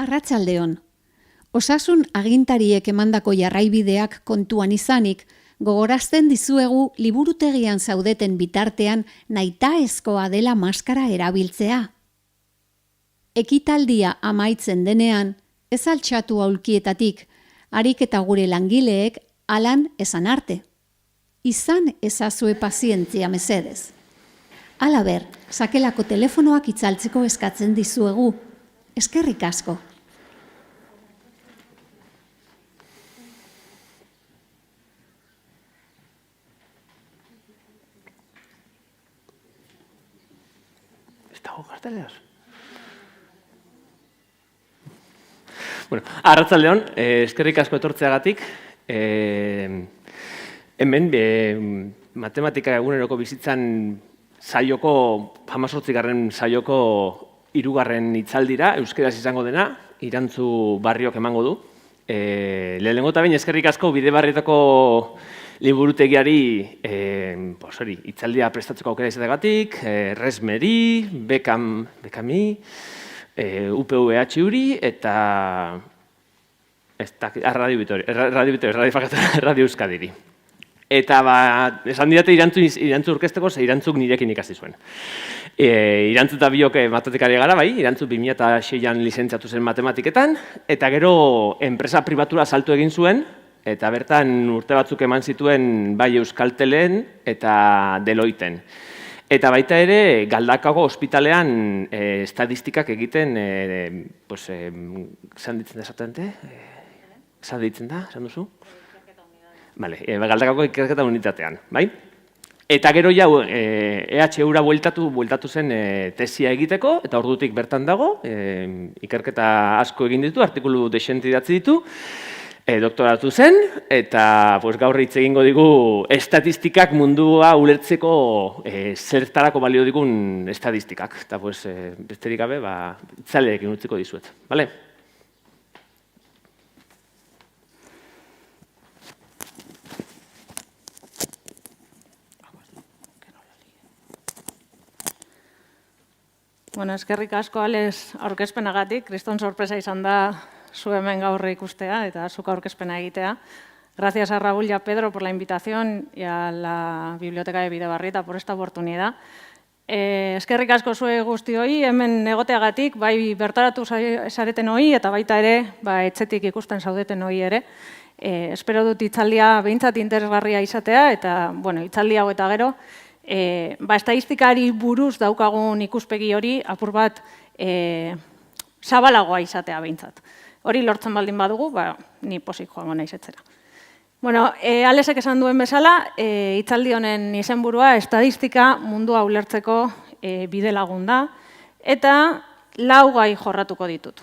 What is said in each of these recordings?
Arratsaldeon. Osasun agintariek emandako jarraibideak kontuan izanik, gogorazten dizuegu liburutegian zaudeten bitartean nahitaezkoa dela maskara erabiltzea. Ekitaldia amaitzen denean, ez altxatu aulkietatik, harik eta gure langileek alan esan arte. Izan ezazue pazientzia mesedez. Halaber, sakelako telefonoak itzaltzeko eskatzen dizuegu. Eskerrik asko. ¿Dago karteleaz? Bueno, arratsaldeon, eskerrik asko etortzeagatik. Hemen, matematika eguneroko bizitzan saioko, 18. saioko 3. hitzaldira, euskeraz izango dena, Irantzu Barriok emango du. Lehenengo eta behin eskerrik asko Bidebarrietako liburutegiari hitzaldia prestatzeko aukera izateagatik, Resmeri, Bekami, UPVH-uri eta Radio Euskadiri. Eta esan didate Irantzu orkesteko, ze Irantzuk nirekin ikasi zuen. Irantzu eta biok matematikari gara, bai, Irantzu 2006an lizentziatu zen matematiketan, eta gero enpresa pribatura salto egin zuen, eta bertan urte batzuk eman zituen bai Euskaltelen eta Deloitten. Eta baita ere, Galdakaoko ospitalean estadistikak egiten, esan ditzen da exactamente? Esan ditzen da, esan duzu? Galdakaoko ikerketa unitatean, bai? Eta gero ja EHU-ra bueltatu zen tesia egiteko, eta ordutik bertan dago, ikerketa asko egin ditu, artikulu dexente idatzi ditu, doktoratu zen, eta gaur hitz egingo digu estatistikak mundua ulertzeko zertarako balio digun estatistikak. Eta besterik gabe, itzaleekin utziko dizuet. Bale? Eskerrik asko Alex aurkezpenagatik, kriston sorpresa izan da zu hemen gaur ikustea eta zuk aurkezpena egitea. Gracias a Raúl y a Pedro por la invitación y a la Biblioteca de Bidebarrieta por esta oportunidad. Eskerrik asko zue guztioi, hemen egoteagatik, bai bertaratu zareten hoi eta baita ere, etxetik ikusten zaudeten hoi ere. Espero dut hitzaldia behintzat interesgarria izatea eta, hitzaldi hau eta gero, estadistikari buruz daukagun ikuspegi hori apur bat zabalagoa izatea behintzat. Hori lortzen baldin badugu, ni pozik joango naiz etzera. Alesek esan duen bezala, hitzaldi honen izenburua estadistika mundua ulertzeko bide lagun da, eta 4 gai jorratuko ditut.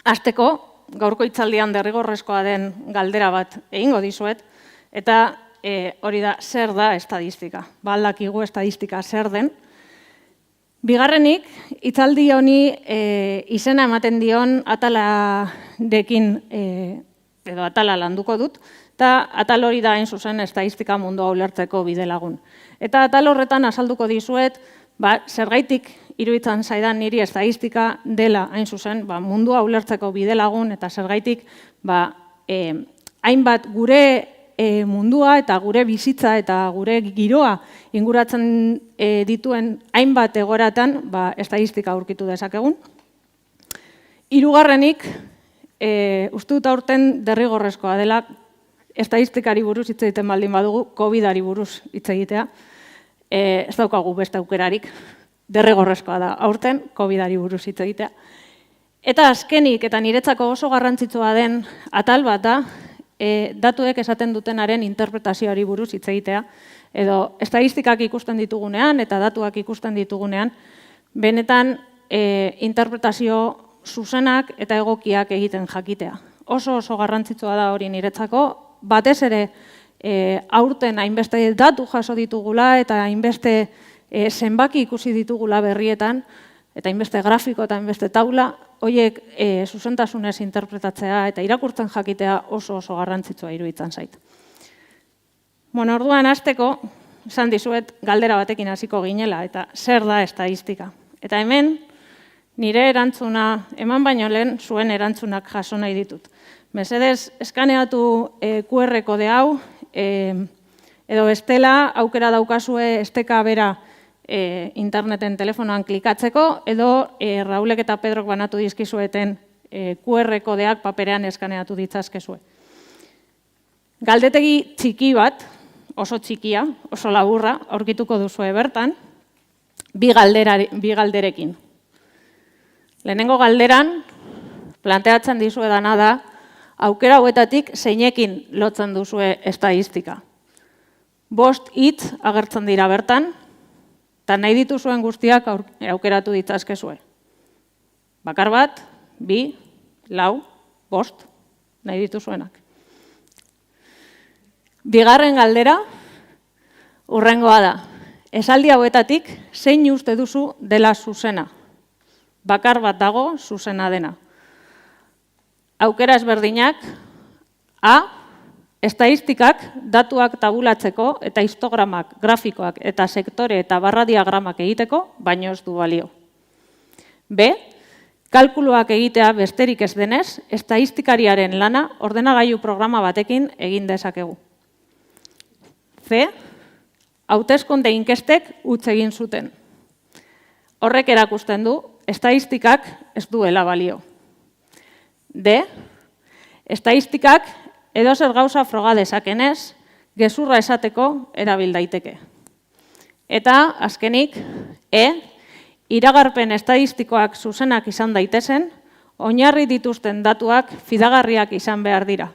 Hasteko, gaurko hitzaldian derrigorrezkoa den galdera bat egingo dizuet, eta hori da, zer da estadistika? Badakigu estadistika zer den. Bigarrenik, hitzaldi honi izena ematen dion atalarekin edo atala landuko dut, eta atal hori da hain zuzen estadistika mundua ulertzeko bide lagun. Eta atal horretan azalduko dizuet, zergaitik iruditzen zaidan niri estadistika dela hain zuzen mundua ulertzeko bide lagun, eta zergaitik hainbat gure mundua eta gure bizitza eta gure giroa inguratzen dituen hainbat egoratan estadistika aurkitu dezakegun. Hirugarrenik, uste dut aurten derrigorrezkoa dela estadistikari buruz hitz egiten baldin badugu, COVID-ari buruz hitz egitea. Ez daukagu beste aukerarik, derrigorrezkoa da aurten COVID-ari buruz hitz egitea. Eta azkenik eta niretzako oso garrantzitsua den atal bat da, datuek esaten dutenaren interpretazioari buruz hitz egitea, edo estadistikak ikusten ditugunean eta datuak ikusten ditugunean, benetan interpretazio zuzenak eta egokiak egiten jakitea. Oso garrantzitsua da hori niretzako, batez ere aurten hainbeste datu jaso ditugula eta hainbeste zenbaki ikusi ditugula berrietan, eta hainbeste grafiko eta hainbeste taula, horiek zuzentasunez interpretatzea eta irakurtzen jakitea oso garrantzitsua iruditzen zait. Orduan hasteko, esan dizuet galdera batekin hasiko ginela, eta zer da estadistika. Eta hemen, Nire erantzuna eman baino lehen zuen erantzunak jaso nahi ditut. Mesedez, eskaneatu QR kode hau, edo bestela aukera daukazue esteka bera interneten telefonoan klikatzeko, edo Raulek eta Pedrok banatu dizkizueten QR kodeak paperean eskaneatu ditzazkezue. Galdetegi txiki bat, oso txikia, oso laburra, aurkituko duzue bertan, bi galderekin. Lehenengo galderan, planteatzen dizuedana da, aukera hauetatik zeinekin lotzen duzue estatistika. 5 hitz agertzen dira bertan, eta nahi dituzuen guztiak aukeratu ditzazkezue. Bakar bat, 2, 4, 5, nahi dituzuenak. Bigarren galdera, hurrengoa da. Esaldi hauetatik zein uste duzu dela zuzena. Bakar bat dago zuzena dena. Aukera ezberdinak, A, estatistikak datuak tabulatzeko eta histogramak, grafikoak eta sektore eta barra diagramak egiteko, baino ez du balio. B, kalkuluak egitea besterik ez denez, estatistikariaren lana ordenagailu programa batekin egin dezakegu. C, hauteskunde inkestek utz egin zuten. Horrek erakusten du, estatistikak ez duela balio. D, estatistikak edozer gauza froga dezakenez, gezurra esateko erabil daiteke. Eta, azkenik, E, iragarpen estatistikoak zuzenak izan daitezen, oinarri dituzten datuak fidagarriak izan behar dira.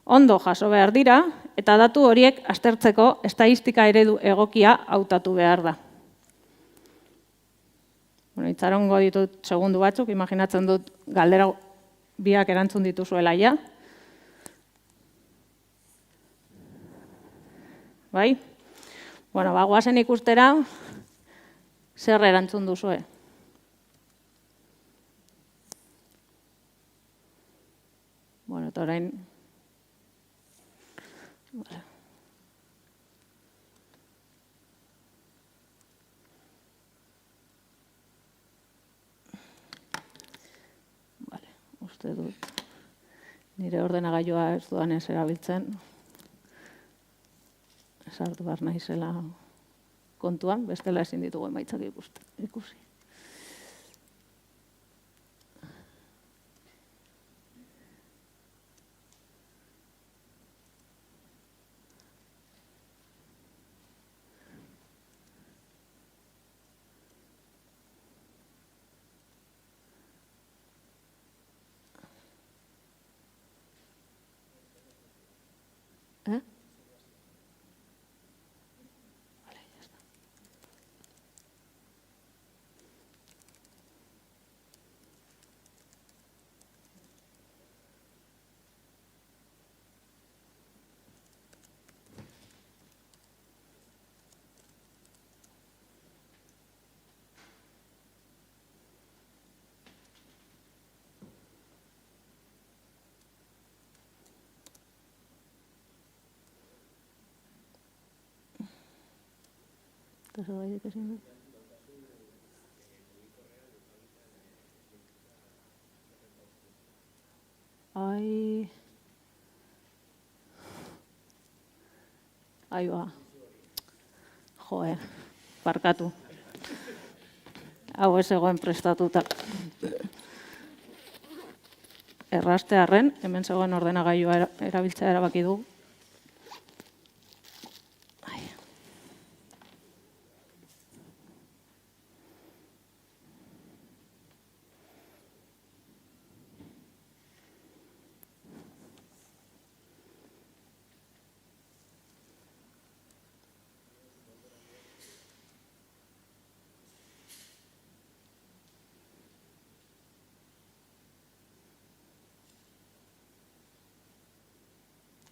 Ondo jaso behar dira, eta datu horiek aztertzeko estatistika eredu egokia hautatu behar da. Itxarongo ditut segundu batzuk, imaginatzen dut galdera biak erantzun dituzuela ja. Bai? Bueno, guazen ikustera, zer erantzun duzue. Bueno, eta orain... Uste dut, nire ordenagailua ez duan ez erabiltzen. Sartu behar naizela kontuan, bestela ezin ditugu emaitzak ikusi. Aioa. Joe, barkatu. Hau ez egoen prestatuta. Errastearren, hemen zegoen ordenagailua erabiltzea erabaki du.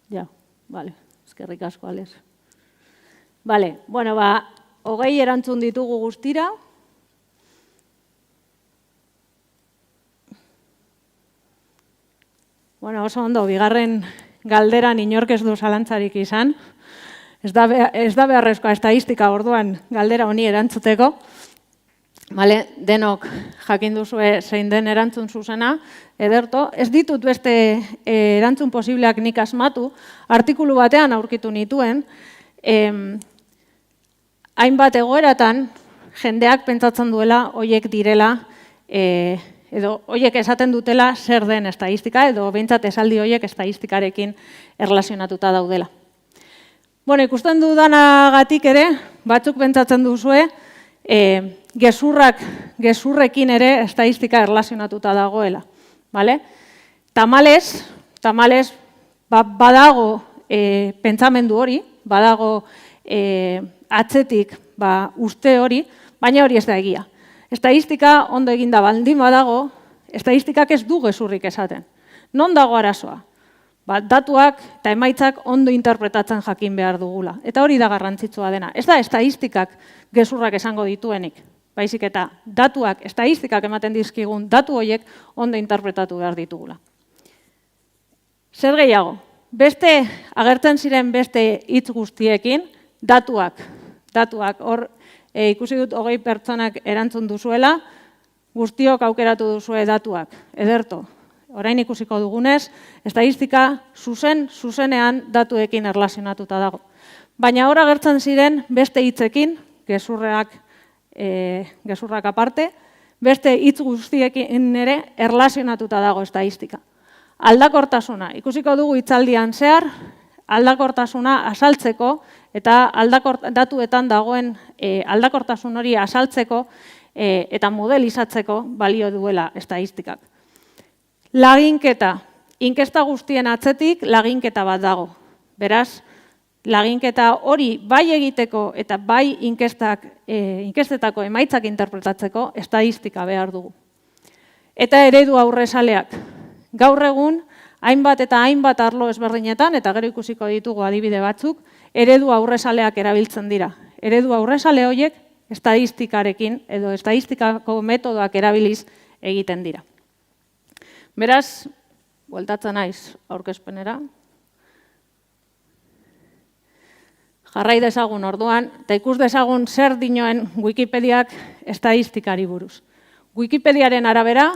Ja, bale, eskerrik asko, Ales. Bale, bueno, 20 erantzun ditugu guztira. Bueno, oso ondo, bigarren galderan inork ez du zalantzarik izan. Ez da beharrezkoa estatistika orduan galdera honi erantzuteko. Denok jakin duzue zein den erantzun zuzena, ederto. Ez ditut beste erantzun posibleak nik asmatu, artikulu batean aurkitu nituen, hainbat egoeratan jendeak pentsatzen duela hoiek direla, edo hoiek esaten dutela zer den estadistika, edo behintzat esaldi hoiek estadistikarekin erlazionatuta daudela. Ikusten dudanagatik ere, batzuk pentsatzen duzue, gezurrekin ere estadistika erlazionatuta dagoela. Tamalez, badago pentsamendu hori, badago atzetik uste hori, baina hori ez da egia. Estadistika ondo eginda baldin badago, estadistikak ez du gezurrik esaten. Non dago arazoa? Datuak eta emaitzak ondo interpretatzen jakin behar dugula. Eta hori da garrantzitsua dena. Ez da estadistikak gezurrak esango dituenik. Baizik eta datuak, estadistikak ematen dizkigun, datu horiek ondo interpretatu behar ditugula. Zer gehiago? Agertzen ziren beste hitz guztiekin, datuak. Hor ikusi dut 20 pertsonak erantzun duzuela, guztiok aukeratu duzue datuak. Ederto. Orain ikusiko dugunez, estadistika zuzenean datuekin erlazionatuta dago. Baina hor agertzen ziren beste hitzekin, gezurrak aparte, beste hitz guztiekin ere erlazionatuta dago estadistika. Aldakortasuna, ikusiko dugu hitzaldian zehar, aldakortasuna asaltzeko eta datuetan dagoen aldakortasun hori asaltzeko eta modelizatzeko balio duela estadistikak. Laginketa, inkesta guztien atzetik laginketa bat dago. Beraz, laginketa hori bai egiteko eta bai inkestetako emaitzak interpretatzeko estadistika behar dugu. Eta eredu aurrezaleak. Gaur egun, hainbat eta hainbat arlo ezberdinetan, eta gero ikusiko ditugu adibide batzuk, eredu aurrezaleak erabiltzen dira. Eredu aurrezale horiek estadistikarekin edo estadistikako metodoak erabiliz egiten dira. Beraz, bueltatzen naiz aurkezpenera. Jarrai dezagun orduan, eta ikus dezagun zer dioen Wikipediak estadistikari buruz. Wikipediaren arabera,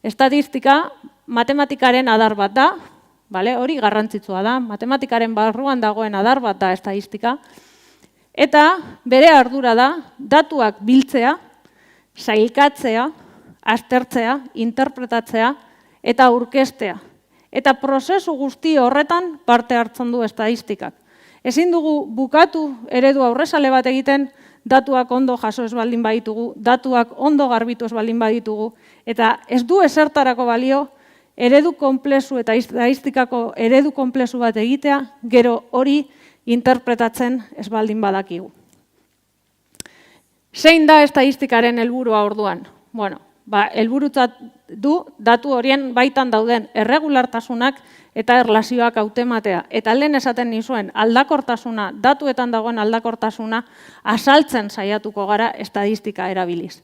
estatistika matematikaren adar bat da, hori garrantzitsua da, matematikaren barruan dagoen adar bat da estadistika, eta bere ardura da datuak biltzea, sailkatzea, aztertzea, interpretatzea, eta aurkeztea. Eta prozesu guzti horretan parte hartzen du estadistikak. Ezin dugu bukatu eredu aurrezale bat egiten, datuak ondo jaso ez baldin baditugu, datuak ondo garbitu ez baldin baditugu, eta ez du ezertarako balio eredu konplexu eta estadistikako eredu konplexu bat egitea, gero hori interpretatzen ez baldin badakigu. Zein da estadistikaren helburua orduan? Helburutzat du datu horien baitan dauden erregulartasunak eta erlazioak hautematea. Eta lehen esaten nizuen aldakortasuna, datuetan dagoen aldakortasuna azaltzen saiatuko gara estadistika erabiliz.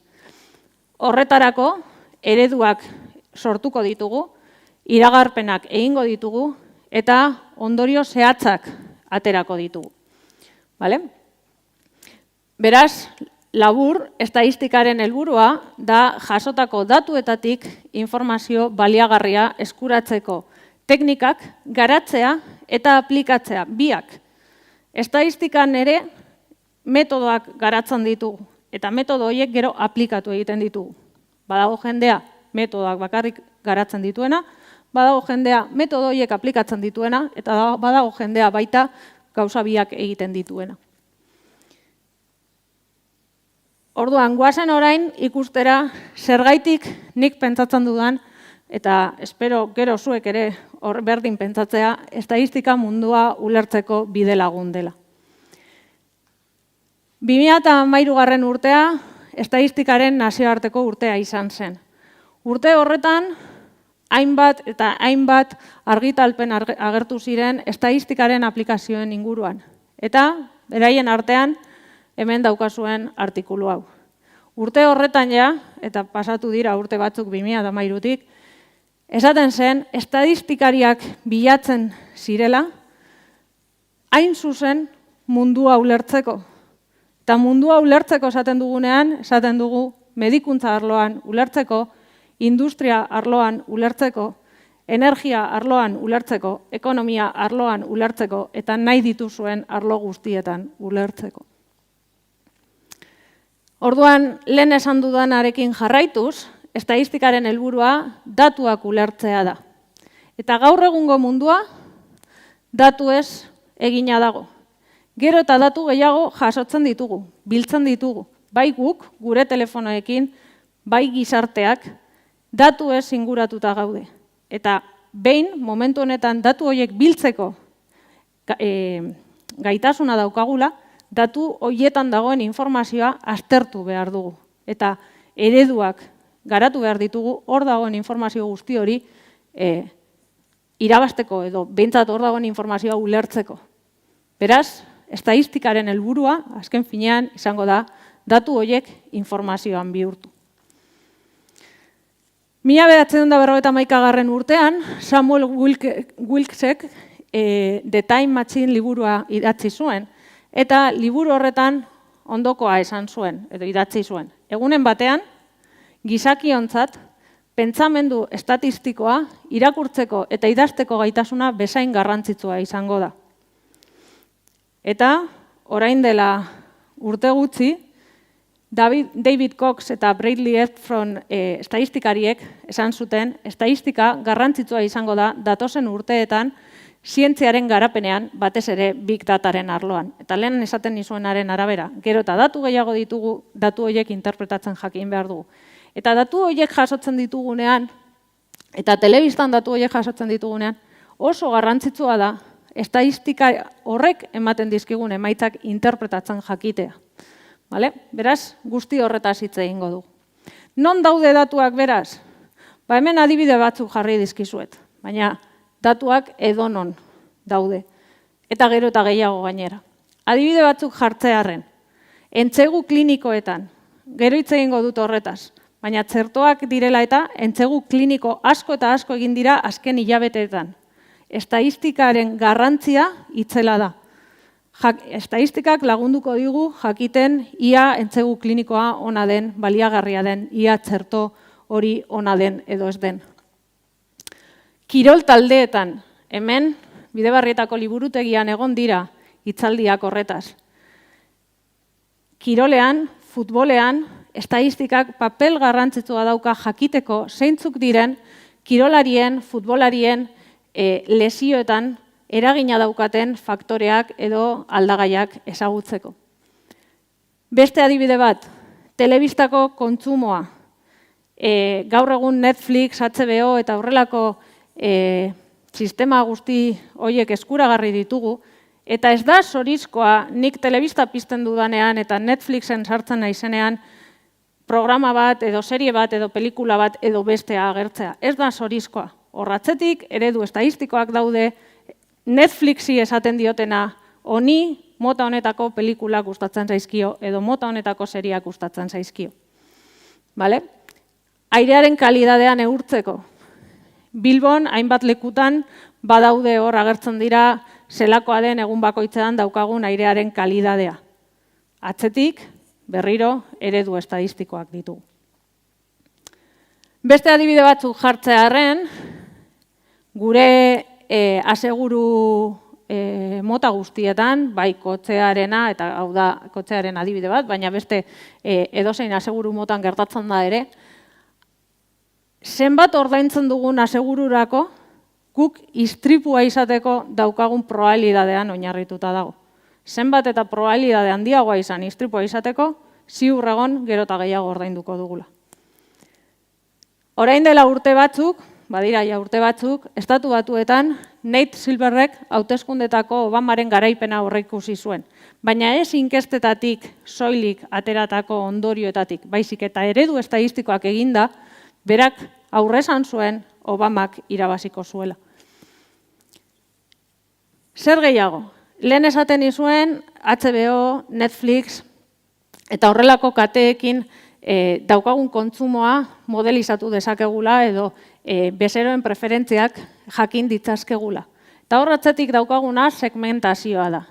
Horretarako ereduak sortuko ditugu, iragarpenak egingo ditugu eta ondorio zehatzak aterako ditugu. Beraz, labur, estadistikaren helburua da jasotako datuetatik informazio baliagarria eskuratzeko teknikak garatzea eta aplikatzea biak. Estadistikan ere metodoak garatzen ditugu eta metodo horiek gero aplikatu egiten ditugu. Badago jendea metodoak bakarrik garatzen dituena, badago jendea metodo horiek aplikatzen dituena eta badago jendea baita gauza biak egiten dituena. Orduan, goazen orain ikustera zergaitik nik pentsatzen dudan, eta espero gero zuek ere hor berdin pentsatzea, estadistika mundua ulertzeko bide lagun dela. 2013 urtea, estadistikaren nazioarteko urtea izan zen. Urte horretan, hainbat eta hainbat argitalpen agertu ziren estadistikaren aplikazioen inguruan. Eta, beraien artean, hemen daukazuen artikulu hau. Urte horretan ja, eta pasatu dira urte batzuk 2013-tik, esaten zen, estadistikariak bilatzen zirela, hain zuzen mundua ulertzeko. Eta mundua ulertzeko esaten dugunean, esaten dugu medikuntza arloan ulertzeko, industria arloan ulertzeko, energia arloan ulertzeko, ekonomia arloan ulertzeko, eta nahi dituzuen arlo guztietan ulertzeko. Orduan, lehen esan dudanarekin jarraituz, estatistikaren helburua datuak ulertzea da. Eta gaur egungo mundua, datu ez egina dago. Gero eta datu gehiago jasotzen ditugu, biltzen ditugu. Bai guk, gure telefonoekin, bai gizarteak, datu ez inguratuta gaude. Eta behin, momentu honetan datu horiek biltzeko gaitasuna daukagula, datu horietan dagoen informazioa aztertu behar dugu. Eta ereduak garatu behar ditugu, hor dagoen informazio guzti hori irabasteko edo behintzat hor dagoen informazioa ulertzeko. Beraz, estatistikaren helburua, azken finean, izango da, datu horiek informazioan bihurtu. 1951 urtean, Samuel Wilkesek The Time Machine liburua idatzi zuen, eta liburu horretan ondokoa esan zuen, edo idatzi zuen. Egunen batean, gizakiontzat, pentsamendu estatistikoa irakurtzeko eta idazteko gaitasuna bezain garrantzitsua izango da. Eta, orain dela urte gutxi, David Cox eta Bradley Efron estatistikariek esan zuten, estatistika garrantzitsua izango da datozen urteetan zientziaren garapenean, batez ere big dataren arloan. Eta lehen esaten nizuenaren arabera, gero eta datu gehiago ditugu, datu horiek interpretatzen jakin behar dugu. Eta datu horiek jasotzen ditugunean, eta telebistan datu horiek jasotzen ditugunean, oso garrantzitsua da, estatistika horrek ematen dizkigun emaitzak interpretatzen jakitea. Beraz, guzti horretaz hitz egingo dugu. Non daude datuak beraz? Hemen adibide batzuk jarri dizkizuet, baina datuak edonon daude, eta gero eta gehiago gainera. Adibide batzuk jartzearren, entzegu klinikoetan, gero hitz egingo dut horretaz, baina txertoak direla eta entzegu kliniko asko eta asko egin dira azken hilabeteetan. Estatistikaren garrantzia itzela da. Estatistikak lagunduko digu jakiten ia entzegu klinikoa ona den, baliagarria den, ia txerto hori ona den edo ez den. Kirol taldeetan, hemen, Bidebarrietako liburutegian egon dira hitzaldiak horretaz. Kirolean, futbolean, estatistikak papel garrantzitsua dauka jakiteko zeintzuk diren kirolarien, futbolarien lesioetan eragina daukaten faktoreak edo aldagaiak ezagutzeko. Beste adibide bat, telebistako kontsumoa. Gaur egun Netflix, HBO eta horrelako sistema guzti horiek eskuragarri ditugu, eta ez da zorizkoa nik telebista pizten dudanean eta Netflixen sartzen naizenean programa bat edo serie bat edo pelikula bat edo bestea agertzea. Ez da zorizkoa. Horratzetik eredu estatistikoak daude, Netflixi esaten diotena honi mota honetako pelikulak gustatzen zaizkio edo mota honetako seriak gustatzen zaizkio. Airearen kalidadea neurtzeko. Bilbon, hainbat lekutan, badaude hor agertzen dira zelakoa den egun bakoitzean daukagun airearen kalidadea. Atzetik, berriro, eredu estatistikoak ditugu. Beste adibide batzuk jartzearren, gure aseguru mota guztietan, bai kotxearena, eta hau da kotxearen adibide bat, baina beste edozein aseguru motan gertatzen da ere, zenbat ordaintzen dugun asegururako, guk istripua izateko daukagun probabilidadean oinarrituta dago. Zenbat eta probabilidade handiagoa izan istripua izateko, ziur egon gero eta gehiago ordainduko dugula. Orain dela urte batzuk, badira ja urte batzuk, Estatu Batuetan Nate Silverrek hauteskundetako Obamaren garaipena aurreikusi zuen. Baina ez inkestetatik, soilik ateratako ondorioetatik, baizik eta eredu estatistikoak eginda, berak aurresan zuen Obamak irabaziko zuela. Zer gehiago? Lehen esaten izuen HBO, Netflix eta horrelako kateekin daukagun kontsumoa modelizatu dezakegula edo bezeroen preferentziak jakin ditzazkegula. Eta horratzetik daukaguna segmentazioa da.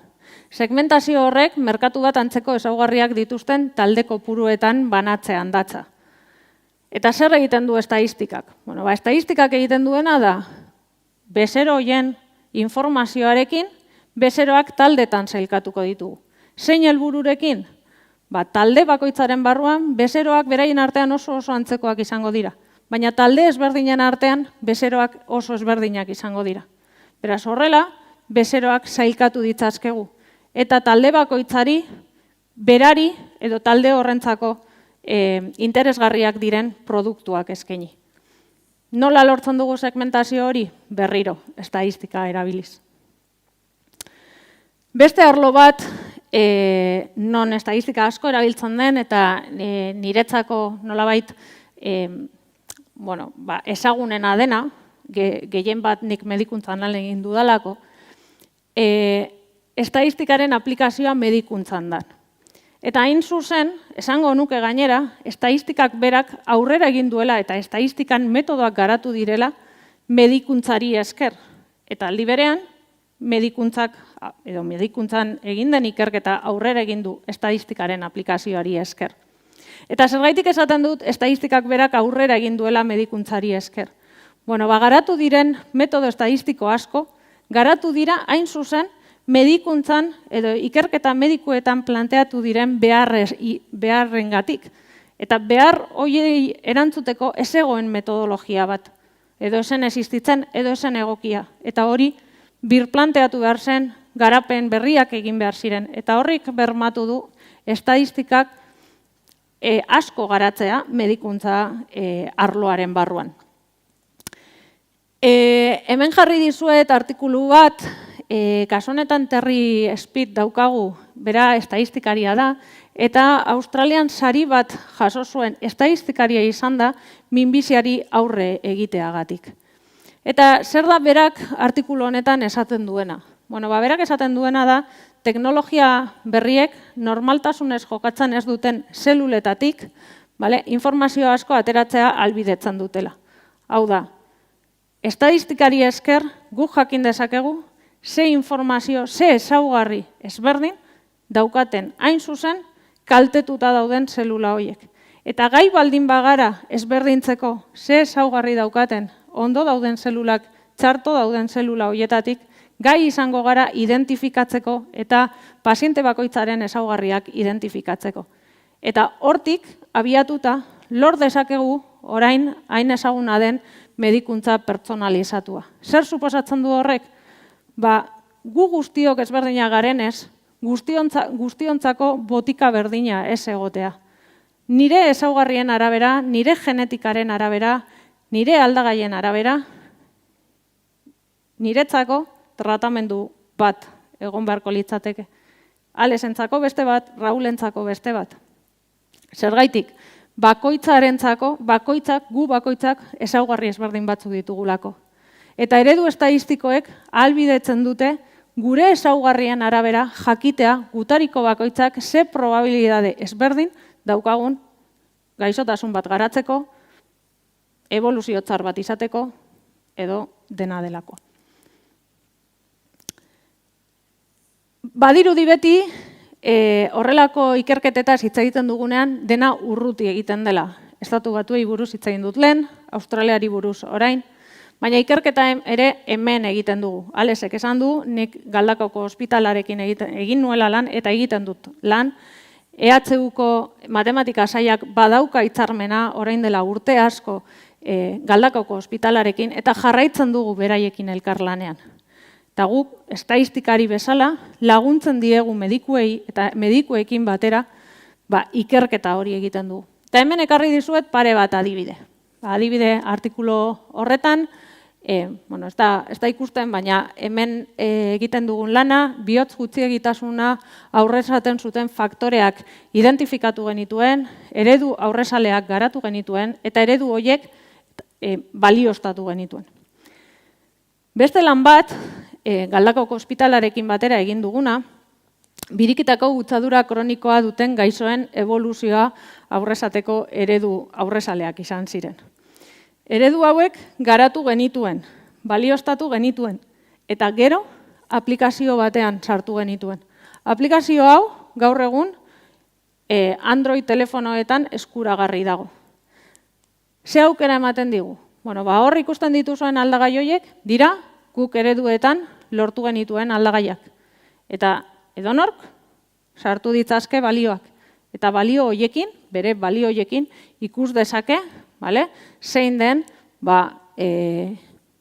Segmentazio horrek merkatu bat antzeko ezaugarriak dituzten talde kopuruetan banatzean datza. Eta zer egiten du estatistikak? Bueno, estatistikak egiten duena da, bezero hoien informazioarekin, bezeroak taldetan sailkatuko ditugu. Zein helbururekin? Talde bakoitzaren barruan, bezeroak beraien artean oso antzekoak izango dira. Baina talde ezberdinen artean, bezeroak oso ezberdinak izango dira. Beraz horrela, bezeroak sailkatu ditzazkegu. Eta talde bakoitzari, berari edo talde horrentzako interesgarriak diren produktuak eskaini. Nola lortzen dugu segmentazio hori? Berriro, estatistika erabiliz. Beste arlo bat, non estatistika asko erabiltzen den eta niretzako nolabait ezagunena dena, gehien bat nik medikuntzan lan egin dudalako, estatistikaren aplikazioa medikuntzan da. Eta hain zuzen, esango nuke gainera, estatistikak berak aurrera egin duela eta estatistikan metodoak garatu direla medikuntzari esker. Eta aldi berean, medikuntzan egin den ikerketa aurrera egin du estatistikaren aplikazioari esker. Eta zergaitik esaten dut, estatistikak berak aurrera egin duela medikuntzari esker. Garatu diren metodo estatistiko asko, garatu dira hain zuzen medikuntzan edo ikerketa medikuetan planteatu diren beharrengatik. Eta behar horiei erantzuteko ez egoen metodologia bat. Edo esen existitzen, edo esen egokia. Eta hori birplanteatu behar zen, garapen berriak egin behar ziren. Eta horrik bermatu du estatistikak asko garatzea medikuntza arloaren barruan. Hemen jarri dizuet artikulu bat, kasu honetan Terry Speed daukagu, bera estatistikaria da, eta Australian sari bat jaso zuen estatistikaria izan da minbiziari aurre egiteagatik. Eta zer da berak artikulu honetan esaten duena? Berak esaten duena da, teknologia berriek normaltasunez jokatzen ez duten zeluletatik, informazio asko ateratzea ahalbidetzen dutela. Hau da, estatistikari esker guk jakin dezakegu, ze informazio, ze ezaugarri ezberdin daukaten hain zuzen kaltetuta dauden zelula horiek. Eta gai baldin bagara ezberdintzeko ze ezaugarri daukaten ondo dauden zelulak, txarto dauden zelula horietatik, gai izango gara identifikatzeko eta paziente bakoitzaren ezaugarriak identifikatzeko. Eta hortik abiatuta lor dezakegu orain hain ezaguna den medikuntza pertsonalizatua. Zer suposatzen du horrek? Gu guztiok ezberdina garenez, guztiontzako botika berdina ez egotea. Nire ezaugarrien arabera, nire genetikaren arabera, nire aldagaien arabera, niretzako tratamendu bat egon beharko litzateke. Alesentzako beste bat, Raulentzako beste bat. Zergaitik, gu bakoitzak ezaugarri ezberdin batzuk ditugulako. Eta eredu estatistikoek ahalbidetzen dute gure ezaugarrien arabera jakitea gutariko bakoitzak ze probabilidade ezberdin daukagun gaixotasun bat garatzeko, eboluzio txar bat izateko edo dena delako. Badirudi beti, horrelako ikerketetaz hitz egiten dugunean dena urruti egiten dela. Estatu Batuei buruz hitz egin dut lehen, Australiari buruz orain, baina ikerketa ere hemen egiten dugu. Alesek esan du, nik Galdakoko ospitalarekin egin nuela lan eta egiten dut lan. EHUko matematika sailak badauka hitzarmena orain dela urte asko Galdakoko ospitalarekin eta jarraitzen dugu beraiekin elkarlanean. Eta guk, estatistikari bezala, laguntzen diegu medikuei eta medikuekin batera ikerketa hori egiten dugu. Eta hemen ekarri dizuet pare bat adibide. Adibide artikulu horretan, ez da ikusten, baina hemen egiten dugun lana, bihotz gutxiegitasuna aurrezaten zuten faktoreak identifikatu genituen, eredu aurrezaleak garatu genituen, eta eredu horiek balioztatu genituen. Beste lan bat, Galdakoko ospitalarekin batera egin duguna, biriketako gutxadura kronikoa duten gaixoen eboluzioa aurrezateko eredu aurrezaleak izan ziren. Eredu hauek garatu genituen, balioztatu genituen, eta gero aplikazio batean sartu genituen. Aplikazio hau gaur egun Android telefonoetan eskuragarri dago. Ze aukera ematen digu? Bueno, hor ikusten dituzuen aldagai horiek dira guk ereduetan lortu genituen aldagaiak. Eta edonork sartu ditzazke balioak. Eta balio horiekin, bere balio horiekin ikus dezake, zein den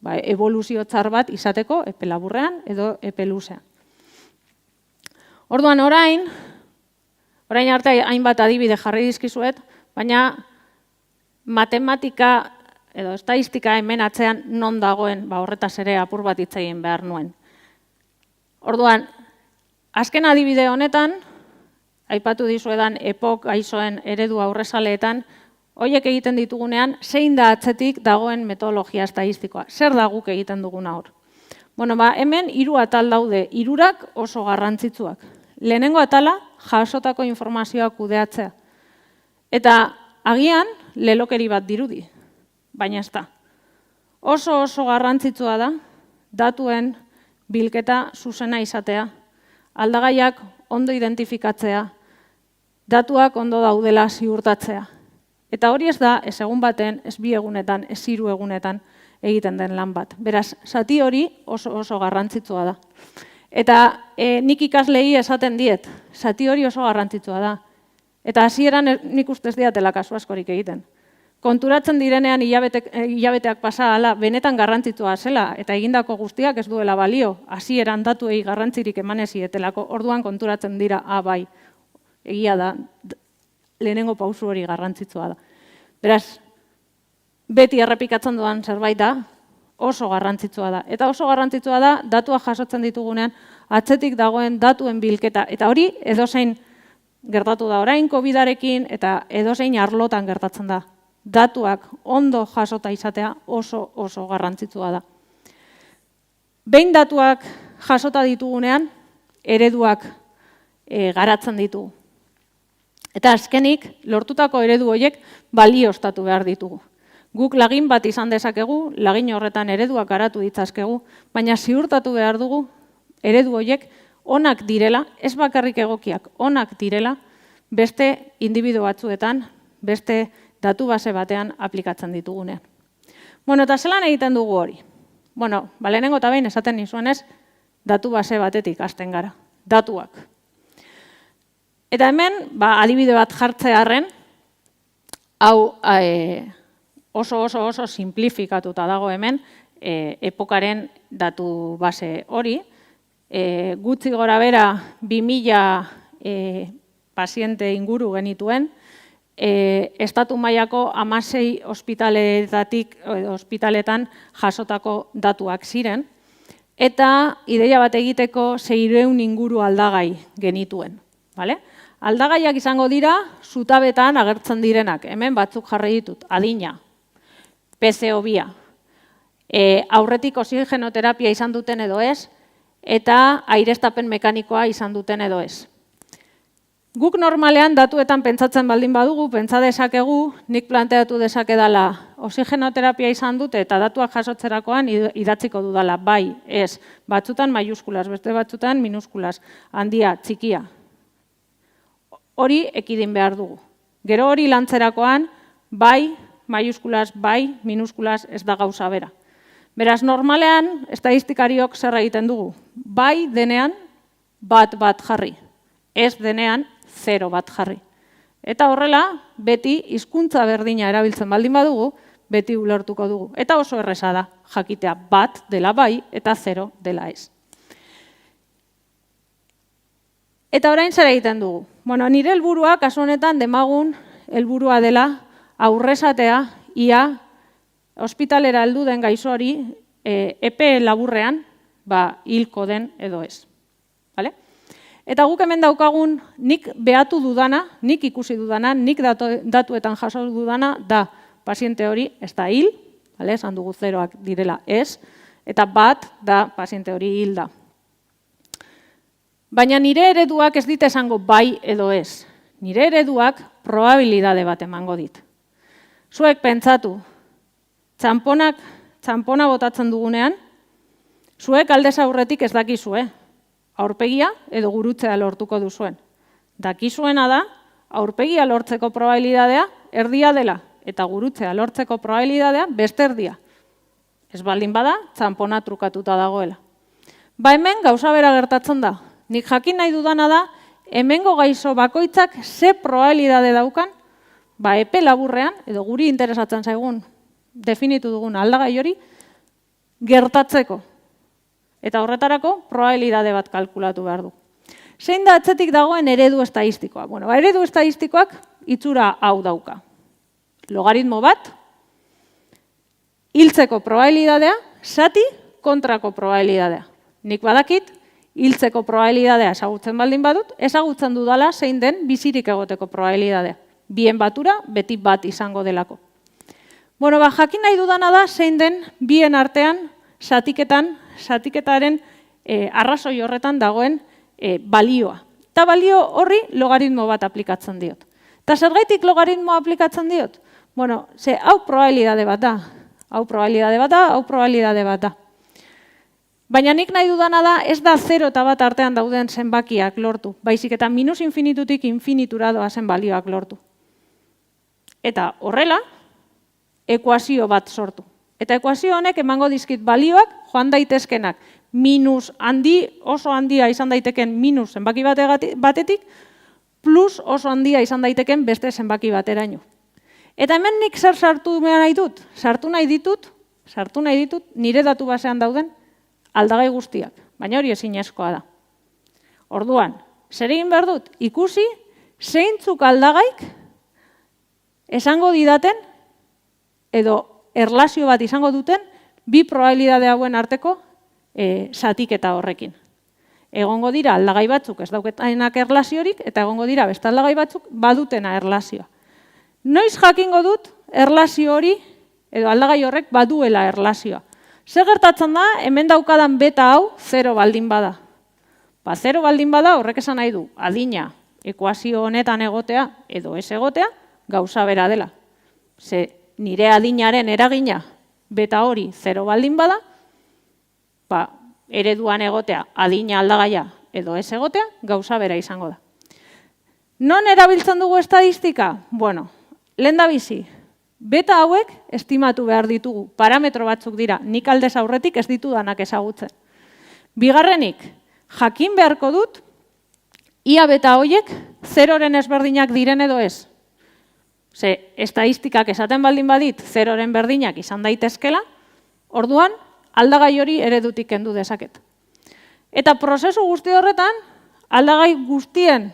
eboluzio txar bat izateko epe laburrean edo epe luzean. Orduan orain arte hainbat adibide jarri dizkizuet, baina matematika edo estadistika hemen atzean non dagoen horretaz ere apur bat hitz egin behar nuen. Orduan, azken adibide honetan, aipatu dizuedan epok gaizoen eredu aurrezaleetan, horiek egiten ditugunean, zein da atzetik dagoen metodologia estadistikoa. Zer da guk egiten duguna hor? Bueno, hemen 3 atal daude, 3 oso garrantzitsuak. Lehenengo atala, jasotako informazioa kudeatzea. Eta agian, lelokeri bat dirudi, baina ez da. Oso garrantzitsua da, datuen bilketa zuzena izatea, aldagaiak ondo identifikatzea, datuak ondo daudela ziurtatzea. Eta hori ez da, ez egun baten, ez 2 egunetan, ez 3 egunetan egiten den lan bat. Beraz, zati hori oso garrantzitsua da. Eta nik ikaslei esaten diet, zati hori oso garrantzitsua da. Eta hasieran nik ustez diatela kasu askorik egiten. Konturatzen direnean hilabeteak pasa ala, benetan garrantzitsua zela, eta egindako guztiak ez duela balio, hasieran datuei garrantzirik emanezietelako, orduan konturatzen dira, bai, egia da, lehenengo pausu hori garrantzitsua da. Beraz, beti errepikatzen duan zerbait da, oso garrantzitsua da. Eta oso garrantzitsua da, datuak jasotzen ditugunean, atzetik dagoen datuen bilketa. Eta hori, edozein gertatu da orain COVID-arekin, eta edozein arlotan gertatzen da. Datuak ondo jasota izatea oso garrantzitsua da. Behin datuak jasota ditugunean, ereduak garatzen ditugu. Eta azkenik, lortutako eredu horiek balioztatu behar ditugu. Guk lagin bat izan dezakegu, lagin horretan ereduak garatu ditzazkegu, baina ziurtatu behar dugu eredu horiek onak direla, ez bakarrik egokiak, onak direla, beste individu batzuetan, beste datu base batean aplikatzen ditugunean. Bueno, eta zelan egiten dugu hori? Bueno, lehenengo eta behin esaten nizuenez, datu base batetik hasten gara, datuak. Eta hemen, adibide bat jartzearren, hau oso simplifikatuta dago hemen, epokaren datu base hori, gutxi gora bera 2000 paziente inguru genituen, estatu mailako 16 ospitaletan jasotako datuak ziren, eta ideia bat egiteko 600 inguru aldagai genituen. Aldagaiak izango dira, zutabetan agertzen direnak, hemen batzuk jarri ditut, adina, PCO2, aurretik oxigenoterapia izan duten edo ez, eta aireztapen mekanikoa izan duten edo ez. Guk normalean datuetan pentsatzen baldin badugu, pentsa dezakegu, nik planteatu dezakedala oxigenoterapia izan dute eta datuak jasotzerakoan idatziko dudala, bai, ez, batzutan maiuskulas, beste batzutan minuskulas, handia, txikia. Hori ekidin behar dugu. Gero hori lantzerakoan, bai, maiuskulas, bai, minuskulas ez da gauza bera. Beraz, normalean, estadistikariok zer egiten dugu. Bai denean, bat jarri. Ez denean, 0 bat jarri. Eta horrela, beti hizkuntza berdina erabiltzen baldin badugu, beti ulertuko dugu. Eta oso erreza da, jakitea bat dela bai eta 0 dela ez. Eta orain zer egiten dugu? Bueno, nire helburua, kasu honetan, demagun helburua dela aurrezatea, ia ospitalera heldu den gaixo hori epe laburrean hilko den edo ez. Eta guk hemen daukagun nik behatu dudana, nik ikusi dudana, nik datuetan jaso dudana da paziente hori ez da hil, esan dugu 0ak direla ez, eta bat da paziente hori hil da. Baina nire ereduak ez dit esango bai edo ez. Nire ereduak probabilidade bat emango dit. Zuek pentsatu, txanpona botatzen dugunean, zuek aldez aurretik ez dakizue, aurpegia edo gurutzea lortuko duzuen. Dakizuena da, aurpegia lortzeko probabilidadea erdia dela, eta gurutzea lortzeko probabilidadea beste erdia. Ez baldin bada, txanpona trukatuta dagoela. Ba hemen gauza bera gertatzen da. Nik jakin nahi dudana da, hemengo gaixo bakoitzak ze probabilidade daukan, ba epe laburrean, edo guri interesatzen zaigun, definitu dugun aldagai hori, gertatzeko. Eta horretarako probabilidade bat kalkulatu behar du. Zein da atzetik dagoen eredu estadistikoa? Bueno, eredu estadistikoak itxura hau dauka. Logaritmo bat, hiltzeko probabilidadea, zati kontrako probabilidadea. Nik badakit, hiltzeko probabilidadea ezagutzen baldin badut, ezagutzen dudala zein den bizirik egoteko probabilidadea. Bien batura, beti bat izango delako. Bueno, jakin nahi dudana da zein den bien artean zatiketaren arrazoi horretan dagoen balioa. Eta balio horri logaritmo bat aplikatzen diot. Eta zergaitik logaritmo aplikatzen diot? Bueno, hau probabilidade bat da. Hau probabilidade bat da, hau probabilidade bat da. Baina nik nahi dudana da, ez da 0 eta 1 artean dauden zenbakiak lortu. Baizik eta minus infinitutik infinitura doazen balioak lortu. Eta horrela, ekuazio bat sortu. Eta ekuazio honek emango dizkit balioak joan daitezkenak minus handi, oso handia izan daiteken minus zenbaki batetik, plus oso handia izan daiteken beste zenbaki bateraino. Eta hemen nik zer sartu nahi dut? Sartu nahi ditut nire datu basean dauden aldagai guztiak, baina hori ezinezkoa da. Orduan, zer egin behar dut? Ikusi zeintzuk aldagaik esango didaten edo erlazio bat izango duten bi probabilidade hauen arteko zatiketa horrekin. Egongo dira aldagai batzuk ez dauketenak erlaziorik eta egongo dira beste aldagai batzuk badutena erlazioa. Noiz jakingo dut erlazio hori edo aldagai horrek baduela erlazioa. Zer gertatzen da, hemen daukadan beta hau 0 baldin bada. 0 baldin bada horrek esan nahi du adina ekuazio honetan egotea edo ez egotea gauza bera dela. Nire adinaren eragina beta hori 0 baldin bada, ereduan egotea adina aldagaia edo ez egotea gauza bera izango da. Non erabiltzen dugu estadistika? Bueno, lehendabizi, beta hauek estimatu behar ditugu, parametro batzuk dira, nik aldez aurretik ez ditudanak ezagutzen. Bigarrenik, jakin beharko dut, ia beta horiek 0-ren ezberdinak diren edo ez. Estadistikak esaten baldin badit 0-ren berdinak izan daitezkela, orduan aldagai hori eredutik kendu dezaket. Eta prozesu guzti horretan, aldagai guztien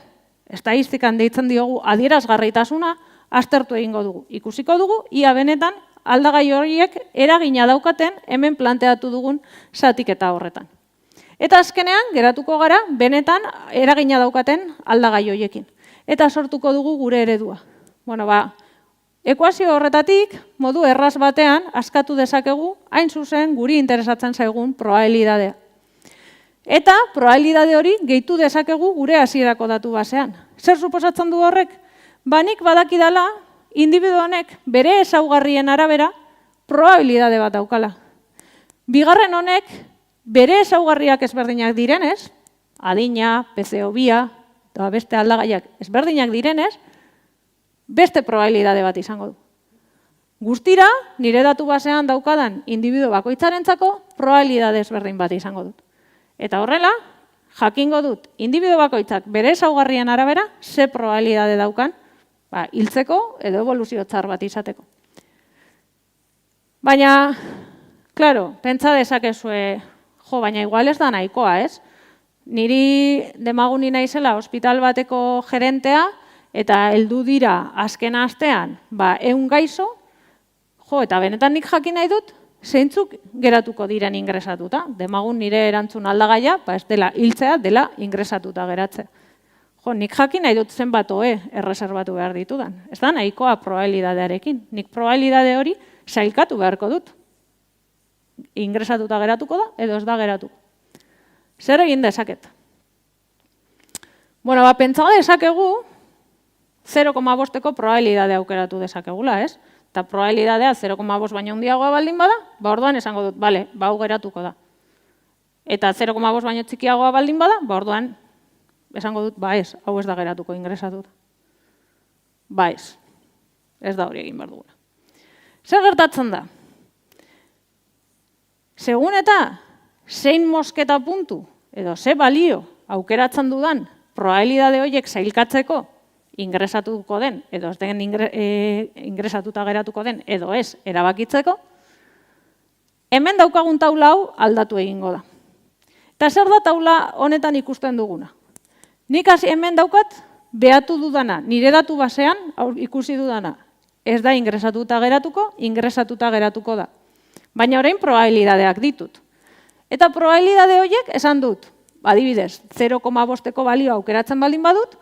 estadistikan deitzen diogu adierazgarritasuna aztertu egingo dugu. Ikusiko dugu, ia benetan aldagai horiek eragina daukaten hemen planteatu dugun zatiketa horretan. Eta azkenean, geratuko gara, benetan eragina daukaten aldagai horiekin. Eta sortuko dugu gure eredua. Bueno, ekuazio horretatik, modu erraz batean, askatu dezakegu, hain zuzen guri interesatzen zaigun probabilidadea. Eta probabilidade hori gehitu dezakegu gure hasierako datu basean. Zer suposatzen du horrek? Nik badakidala, individu honek bere ezaugarrien arabera probabilidade bat daukala. Bigarren honek bere ezaugarriak ezberdinak direnez, adina, PCO2, eta beste aldagaiak ezberdinak direnez, beste probabilidade bat izango du. Guztira, nire datu basean daukadan individu bakoitzarentzako probabilidade ezberdin bat izango dut. Eta horrela, jakingo dut individu bakoitzak bere ezaugarrien arabera ze probabilidade daukan hiltzeko edo eboluzio txar bat izateko. Baina, klaro, pentsa dezakezue, baina igual ez da nahikoa, ez? Niri demaguni naizela ospital bateko gerentea eta heldu dira azken astean 100 gaixo, eta benetan nik jakin nahi dut, zeintzuk geratuko diren ingresatuta. Demagun nire erantzun aldagaia, ez dela hiltzea, dela ingresatuta geratzea. Nik jakin nahi dut zenbat erreserbatu behar ditudan. Ez da nahikoa probabilidadearekin. Nik probabilidade hori sailkatu beharko dut. Ingresatuta geratuko da, edo ez da geratuko. Zer egin dezaket? Bueno, pentsa dezakegu 0,5eko probabilidade aukeratu dezakegula, ez? Eta probabilidadea 0,5 baino handiagoa baldin bada, orduan esango dut, hau geratuko da. Eta 0,5 baino txikiagoa baldin bada, orduan esango dut, hau ez da geratuko ingresatuta. Ez da hori egin behar dugula. Zer gertatzen da? Segun eta zein mosketa puntu edo ze balio aukeratzen dudan probabilidade horiek sailkatzeko ingresatuko den edo ez den ingresatuta geratuko den edo ez erabakitzeko, hemen daukagun taula hau aldatu egingo da. Eta zer da taula honetan ikusten duguna? Nik hemen daukat behatu dudana, nire datu basean ikusi dudana. Ez da ingresatuta geratuko, ingresatuta geratuko da. Baina orain probabilidadeak ditut. Eta probabilidade horiek esan dut, adibidez, 0,5eko balio aukeratzen baldin badut,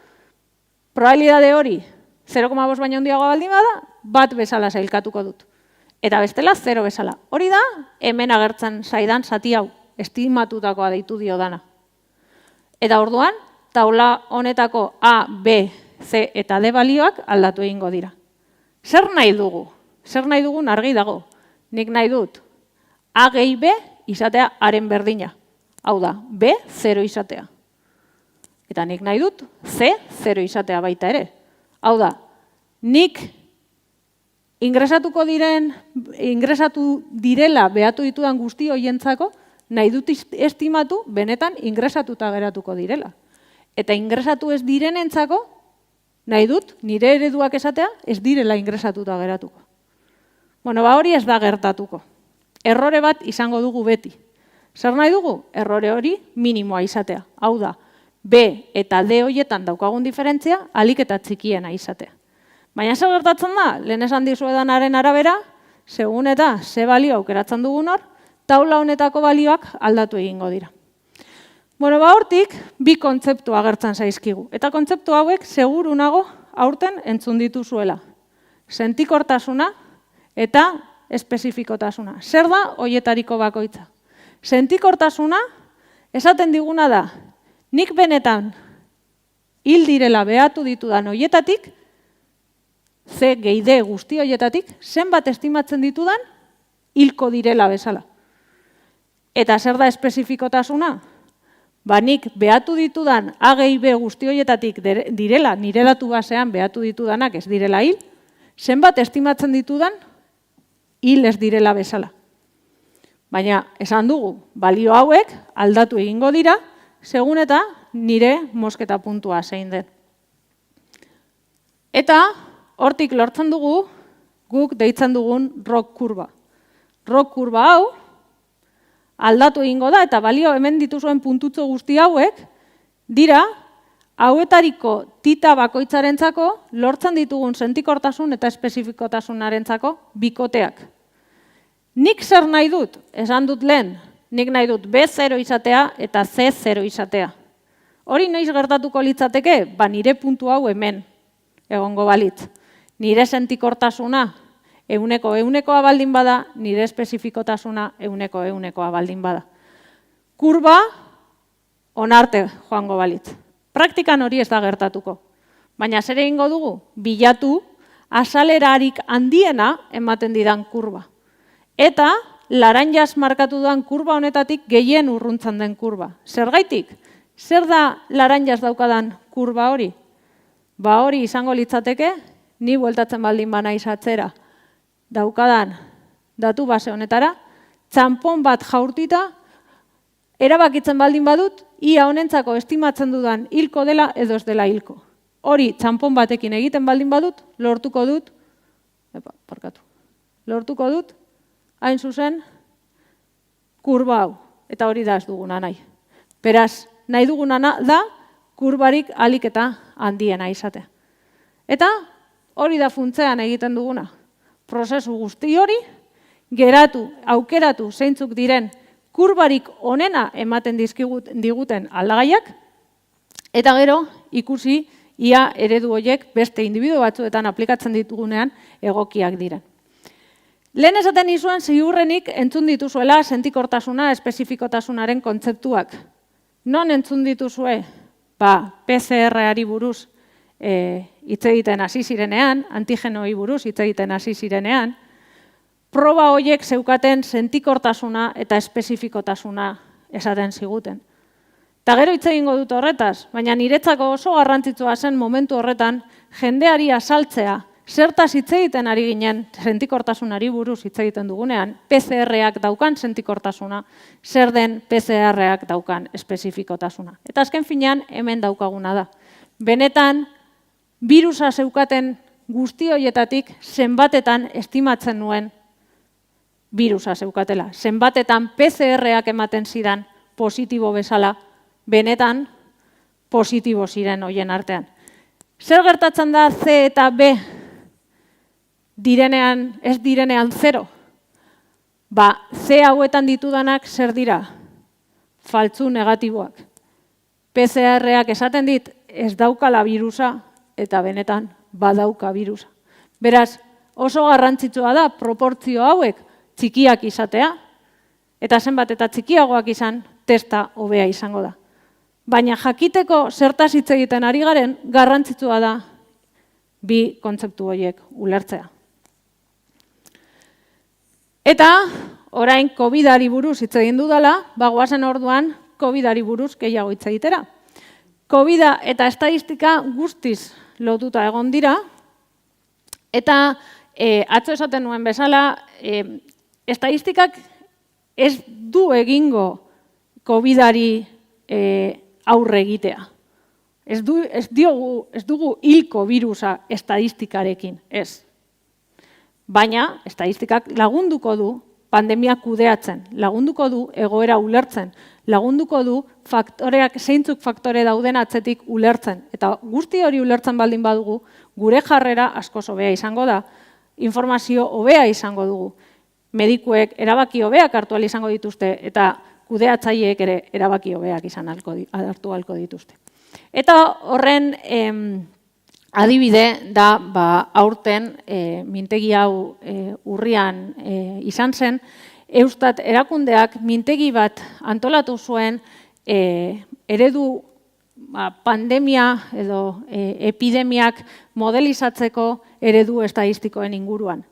probabilidade hori 0,5 baino handiagoa baldin bada, bat bezala sailkatuko dut. Eta bestela 0 bezala. Hori da, hemen agertzen zaidan zati hau, estimatutakoa deitu dio dana. Eta orduan, taula honetako A, B, C eta D balioak aldatu egingo dira. Zer nahi dugu? Zer nahi dugun argi dago. Nik nahi dut A gehi B izatea haren berdina. Hau da, B 0 izatea. Eta nik nahi dut C 0 izatea baita ere. Hau da, nik ingresatu direla behatu ditudan guzti horientzako, nahi dut estimatu benetan ingresatuta geratuko direla. Eta ingresatu ez direnentzako, nahi dut nire ereduak esatea ez direla ingresatuta geratuko. Bueno, hori ez da gertatuko. Errore bat izango dugu beti. Zer nahi dugu? Errore hori minimoa izatea. Hau da, B eta D horietan daukagun diferentzia, ahalik eta txikiena izatea. Baina zer gertatzen da, lehen esan dizuedanaren arabera, segun eta ze balio aukeratzen dugun hor, taula honetako balioak aldatu egingo dira. Bueno, hortik bi kontzeptu agertzen zaizkigu. Eta kontzeptu hauek seguru nago aurten entzun dituzuela. Sentikortasuna eta espezifikotasuna. Zer da hoietariko bakoitza? Sentikortasuna esaten diguna da, nik benetan hil direla behatu ditudan hoietatik, C gehi D guzti hoietatik, zenbat estimatzen ditudan hilko direla bezala. Eta zer da espezifikotasuna? Nik behatu ditudan A gehi B guzti hoietatik direla, nire datu basean behatu ditudanak ez direla hil, zenbat estimatzen ditudan hil ez direla bezala. Baina esan dugu, balio hauek aldatu egingo dira, segun eta nire mosketa puntua zein den. Eta hortik lortzen dugu guk deitzen dugun ROC kurba. ROC kurba hau aldatu egingo da eta balio hemen dituzuen puntutxo guzti hauek dira hauetariko tita bakoitzarentzako lortzen ditugun sentikortasun eta espezifikotasunarentzako bikoteak. Nik zer nahi dut? Esan dut lehen, nik nahi dut B 0 izatea eta C 0 izatea. Hori noiz gertatuko litzateke? Nire puntu hau hemen egongo balitz. Nire sentikortasuna 100%koa baldin bada, nire espezifikotasuna 100%koa baldin bada. Kurba onarte joango balitz. Praktikan hori ez da gertatuko. Baina zer egingo dugu? Bilatu azalerarik handiena ematen didan kurba. Eta laranjaz markatu dudan kurba honetatik gehien urruntzan den kurba. Zergaitik? Zer da laranjaz daukadan kurba hori? Hori izango litzateke, ni bueltatzen baldin bana izatzera daukadan datu base honetara, txanpon bat jaurtita, erabakitzen baldin badut, ia honentzako estimatzen dudan hilko dela edo ez dela hilko. Hori txanpon batekin egiten baldin badut, lortuko dut, hain zuzen, kurba hau. Eta hori da ez duguna nahi. Beraz, nahi duguna da, kurbarik ahalik eta handiena izatea. Eta hori da funtzean egiten duguna. Prozesu guzti hori, aukeratu zeintzuk diren kurbarik onena ematen diguten aldagaiak, eta gero ikusi ia eredu horiek beste individu batzuetan aplikatzen ditugunean egokiak diren. Lehen esaten nizuen ziurrenik entzun dituzuela sentikortasuna, espezifikotasunaren kontzeptuak. Non entzun dituzue? PCR-ari buruz hitz egiten hasi zirenean, antigenoi buruz hitz egiten hasi zirenean, proba horiek zeukaten sentikortasuna eta espezifikotasuna esaten ziguten. Eta gero hitz egingo dut horretaz, baina niretzako oso garrantzitsua zen momentu horretan jendeari azaltzea zertaz hitz egiten ari ginen sentikortasunari buruz hitz egiten dugunean, PCR-ak daukan sentikortasuna, zer den PCR-ak daukan espezifikotasuna. Eta azken finean hemen daukaguna da. Benetan, birusa zeukaten guzti horietatik zenbatetan estimatzen nuen birusa zeukatela. Zenbatetan PCR-ak ematen zidan positibo bezala, benetan positibo ziren hoien artean. Zer gertatzen da C eta B direnean, ez direnean 0? C hauetan ditudanak zer dira? Faltzu negatiboak. PCR-ak esaten dit ez daukala birusa eta benetan badauka birusa. Beraz, oso garrantzitsua da proportzio hauek txikiak izatea, eta zenbat eta txikiagoak izan, testa hobea izango da. Baina jakiteko zertaz hitz egiten ari garen, garrantzitsua da bi kontzeptu horiek ulertzea. Eta, orain COVID-ari buruz hitz egin dudala, goazen orduan COVID-ari buruz gehiago hitz egitera. COVID-a eta estadistika guztiz lotuta egon dira, eta atzo esaten nuen bezala, estadistikak ez du egingo COVID-ari aurre egitea. Ez dugu hilko birusa estadistikarekin, ez. Baina, estadistikak lagunduko du pandemia kudeatzen, lagunduko du egoera ulertzen, lagunduko du zeintzuk faktore dauden atzetik ulertzen. Eta guzti hori ulertzen baldin badugu, gure jarrera askoz hobea izango da, informazio hobea izango dugu. Medikuek erabaki hobeak hartu ahal izango dituzte eta kudeatzaileek ere erabaki hobeak hartu ahalko dituzte. Eta horren adibide da aurten mintegi hau urrian izan zen, Eustat erakundeak mintegi bat antolatu zuen eredu pandemia edo epidemiak modelizatzeko eredu estadistikoen inguruan.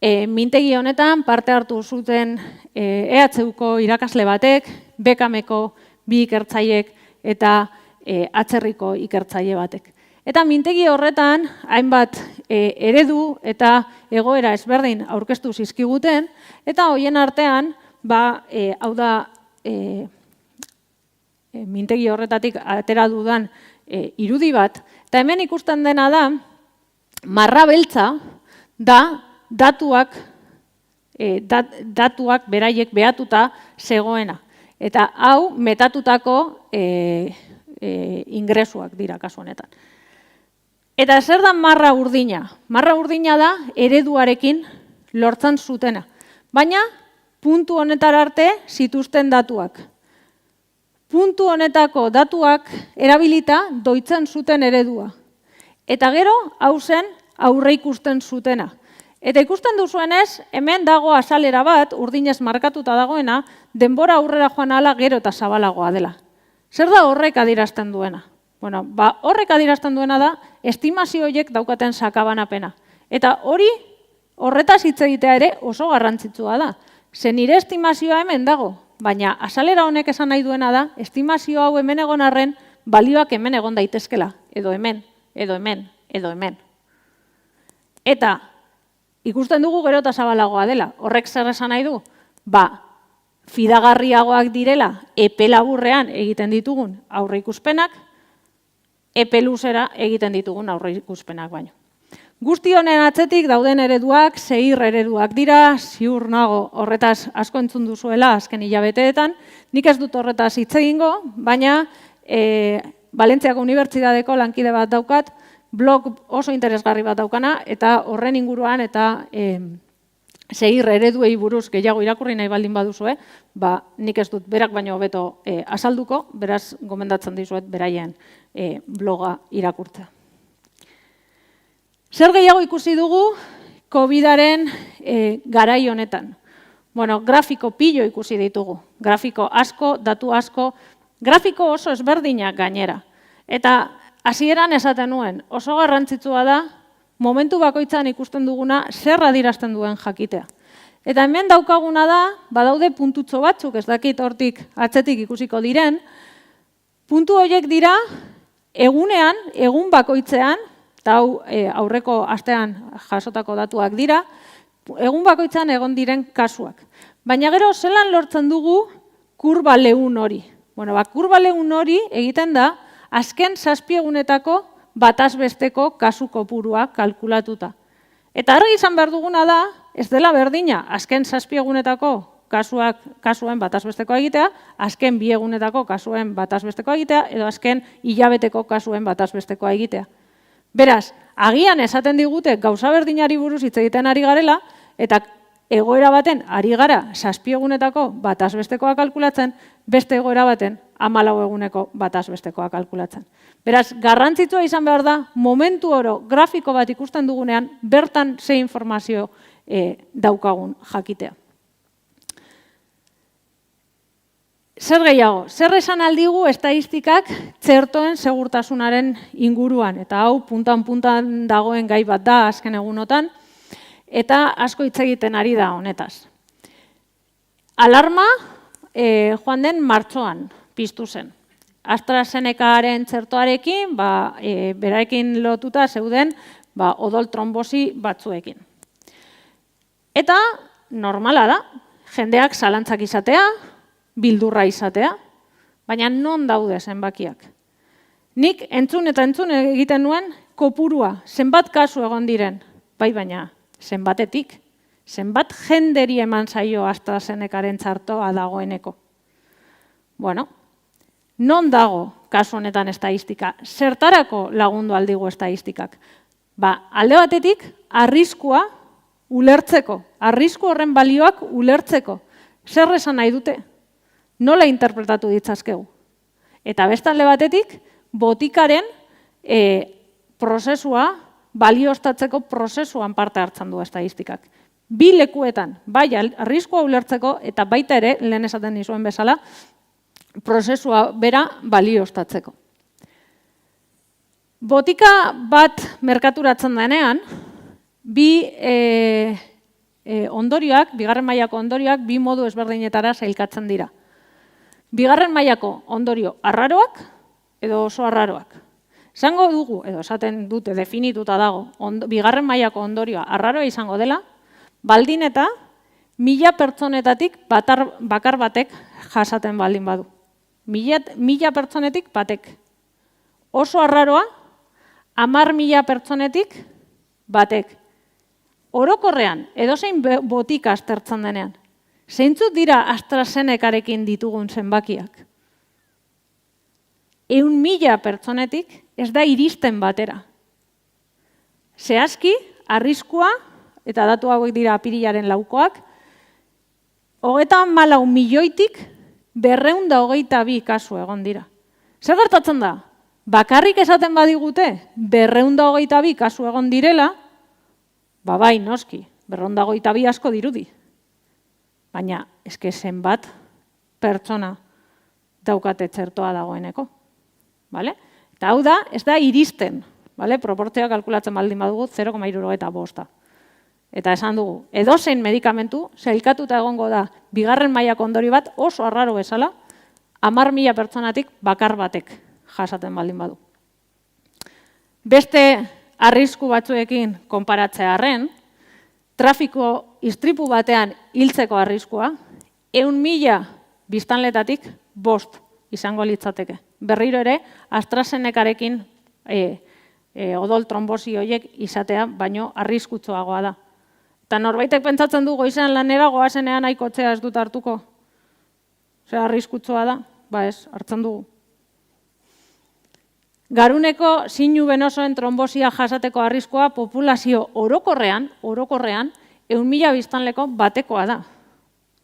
Mintegi honetan parte hartu zuten EHUko irakasle batek, Bekameko bi ikertzaileek eta atzerriko ikertzaile batek. Eta mintegi horretan, hainbat eredu eta egoera ezberdin aurkeztu zizkiguten, eta hoien artean, hau da, mintegi horretatik atera dudan irudi bat, eta hemen ikusten dena da, marra beltza da datuak beraiek behatuta zegoena. Eta hau metatutako ingresuak dira kasu honetan. Eta zer da marra urdina? Marra urdina da ereduarekin lortzen zutena. Baina puntu honetara arte zituzten datuak. Puntu honetako datuak erabilita doitzen zuten eredua. Eta gero hau zen aurre ikusten zutena. Eta ikusten duzuenez, hemen dago azalera bat, urdinez markatuta dagoena, denbora aurrera joan ahala gero eta zabalagoa dela. Zer da horrek adierazten duena? Bueno, horrek adierazten duena da, estimazio horiek daukaten sakabanapena. Eta horretaz hitz egitea ere oso garrantzitsua da. Ze nire estimazioa hemen dago, baina azalera honek esan nahi duena da, estimazio hau hemen egon arren, balioak hemen egon daitezkela. Edo hemen, edo hemen, edo hemen. Eta ikusten dugu gero eta zabalagoa dela. Horrek zer esan nahi du? Fidagarriagoak direla, epe laburrean egiten ditugun aurre ikuspenak, epe luzera egiten ditugun aurre ikuspenak baino. Guzti honen atzetik dauden ereduak, zeir ereduak dira, ziur nago horretaz asko entzun duzuela azken hilabeteetan, nik ez dut horretaz hitz egingo, baina Valentziako Unibertsitateko lankide bat daukat, blog oso interesgarri bat daukana, eta horren inguruan eta zeir ereduei buruz gehiago irakurri nahi baldin baduzue, nik ez dut berak baino hobeto azalduko, beraz gomendatzen dizuet beraien bloga irakurtzea. Zer gehiago ikusi dugu COVID-aren garai honetan? Bueno, grafiko pilo ikusi ditugu. Grafiko asko, datu asko, grafiko oso ezberdinak gainera. Eta hasieran esaten nuen, oso garrantzitsua da, momentu bakoitzan ikusten duguna zer adierazten duen jakitea. Eta hemen daukaguna da, badaude puntutxo batzuk, ez dakit hortik atzetik ikusiko diren, puntu horiek dira, egunean, egun bakoitzean, eta hau aurreko astean jasotako datuak dira, egun bakoitzan egon diren kasuak. Baina gero, zelan lortzen dugu kurba leun hori? Bueno, kurba leun hori egiten da, azken 7 egunetako bataz besteko kasu kopurua kalkulatuta. Eta argi izan behar duguna da, ez dela berdina, azken 7 egunetako kasuen bataz bestekoa egitea, azken 2 egunetako kasuen bataz bestekoa egitea, edo azken hilabeteko kasuen bataz bestekoa egitea. Beraz, agian esaten digute gauza berdinari buruz hitz egiten ari garela, eta egoera baten ari gara 7 egunetako bataz bestekoa kalkulatzen, beste egoera baten 14 eguneko bataz bestekoa kalkulatzen. Beraz, garrantzitsua izan behar da, momentu oro grafiko bat ikusten dugunean, bertan ze informazio daukagun jakitea. Zer gehiago, zer esan aldigu estatistikak txertoen segurtasunaren inguruan, eta hau puntan dagoen gai bat da azken egunotan, eta asko hitz egiten ari da honetaz. Alarma joan den martxoan piztu zen. AstraZenecaren txertoarekin, berarekin lotuta zeuden odol trombosi batzuekin. Eta normala da, jendeak zalantzak izatea, bildurra izatea, baina non daude zenbakiak. Nik entzun egiten nuen kopurua, zenbat kasu egon diren, baina zenbatetik, zenbat jenderi eman zaio AstraZenecaren txertoa dagoeneko. Bueno, non dago kasu honetan estatistika? Zertarako lagundu aldigu estatistikak? Alde batetik, arriskua ulertzeko, arrisku horren balioak ulertzeko. Zer esan nahi dute? Nola interpretatu ditzazkegu? Eta beste alde batetik, botikaren prozesua, baliostatzeko prozesuan parte hartzen du estatistikak. Bi lekuetan, bai arriskua ulertzeko eta baita ere, lehen esaten nizuen bezala, prozesua bera baliostatzeko. Botika bat merkaturatzen denean, bigarren mailako ondorioak bi modu ezberdinetara sailkatzen dira. Bigarren mailako ondorio arraroak edo oso arraroak. Esango dugu, edo esaten dute definituta dago, bigarren mailako ondorioa arraroa izango dela, baldin eta 1000 pertsonetatik bakar batek jasaten baldin badu. 1000 pertsonetik batek. Oso arraroa, 10.000 pertsonetik batek. Orokorrean, edozein botika aztertzen denean, zeintzuk dira AstraZenecarekin ditugun zenbakiak? 100.000 pertsonetik ez da iristen batera. Zehazki, arriskua, eta datu hauek dira apirilaren 4koak, 34 milioitik 222 kasu egon dira. Zer gertatzen da? Bakarrik esaten badigute 222 kasu egon direla, bai, noski, 222 asko dirudi. Baina, eske zenbat pertsona daukate txertoa dagoeneko. Eta hau da, ez da iristen. Proportzioa kalkulatzen baldin badugu 0,75. Eta esan dugu, edozein medikamentu, sailkatuta egongo da, bigarren mailako ondorio bat oso arraro bezala, 10.000 pertsonatik bakar batek jasaten baldin badu. Beste arrisku batzuekin konparatzearren, trafiko istripu batean hiltzeko arriskua, 100.000 biztanletatik 5 izango litzateke. Berriro ere, AstraZenecarekin odol trombosi horiek izatea, baino arriskutsuagoa da. Eta norbaitek pentsatzen du goizean lanera goazenean aikotzea ez dut hartuko. Zer arriskutsua da? Ez, hartzen dugu. Garuneko sinu benosoen trombosia jasateko arriskoa populazio orokorrean 100.000 biztanleko batekoa da.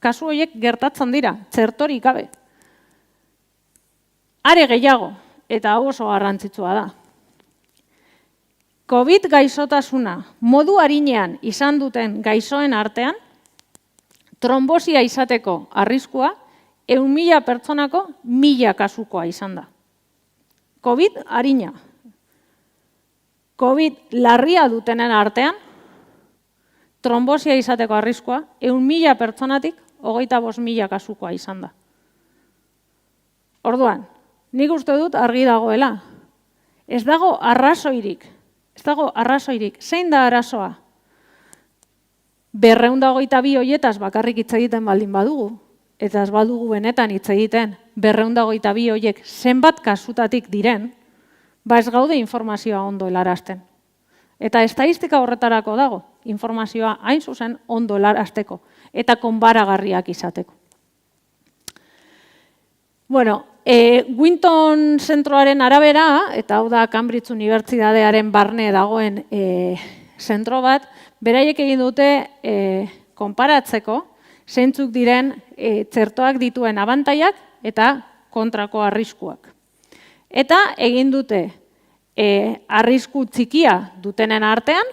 Kasu horiek gertatzen dira, txertorik gabe. Are gehiago, eta hau oso garrantzitsua da. COVID gaixotasuna modu arinean izan duten gaixoen artean, trombosia izateko arriskua 100.000 pertsonako 1000 kasukoa izan da. COVID arina. COVID larria dutenen artean, trombosia izateko arriskua 100.000 pertsonatik 25.000 kasukoa izan da. Orduan, nik uste dut argi dagoela. Ez dago arrazoirik Ez dago arrazoirik. Zein da arazoa? 222 hoietaz bakarrik hitz egiten baldin badugu, eta ez badugu benetan hitz egiten 222 hoiek zenbat kasutatik diren, ez gaude informazioa ondo helarazten. Eta estatistika horretarako dago, informazioa hain zuzen ondo helarazteko, eta konbaragarriak izateko. Bueno, Winton zentroaren arabera, eta hau da Cambridge Unibertsitatearen barne dagoen zentro bat, beraiek egin dute konparatzeko zeintzuk diren txertoak dituen abantaiak eta kontrako arriskuak. Eta egin dute arrisku txikia dutenen artean,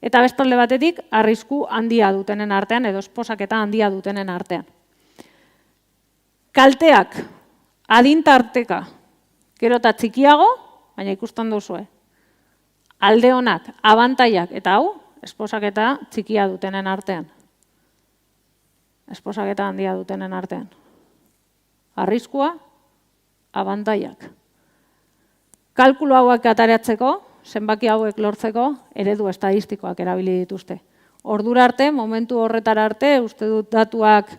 eta bestalde batetik arrisku handia dutenen artean, edo esposaketa handia dutenen artean. Kalteak, adintarteka, gero eta txikiago, baina ikusten duzue. Alde honak, abantaiak, eta hau, esposaketa txikia dutenen artean. Esposaketa handia dutenen artean. Arriskua, abantaiak. Kalkulu hauak ataratzeko, zenbaki hauek lortzeko, eredu estadistikoak erabili dituzte. Ordura arte, momentu horretara arte, uste dut datuak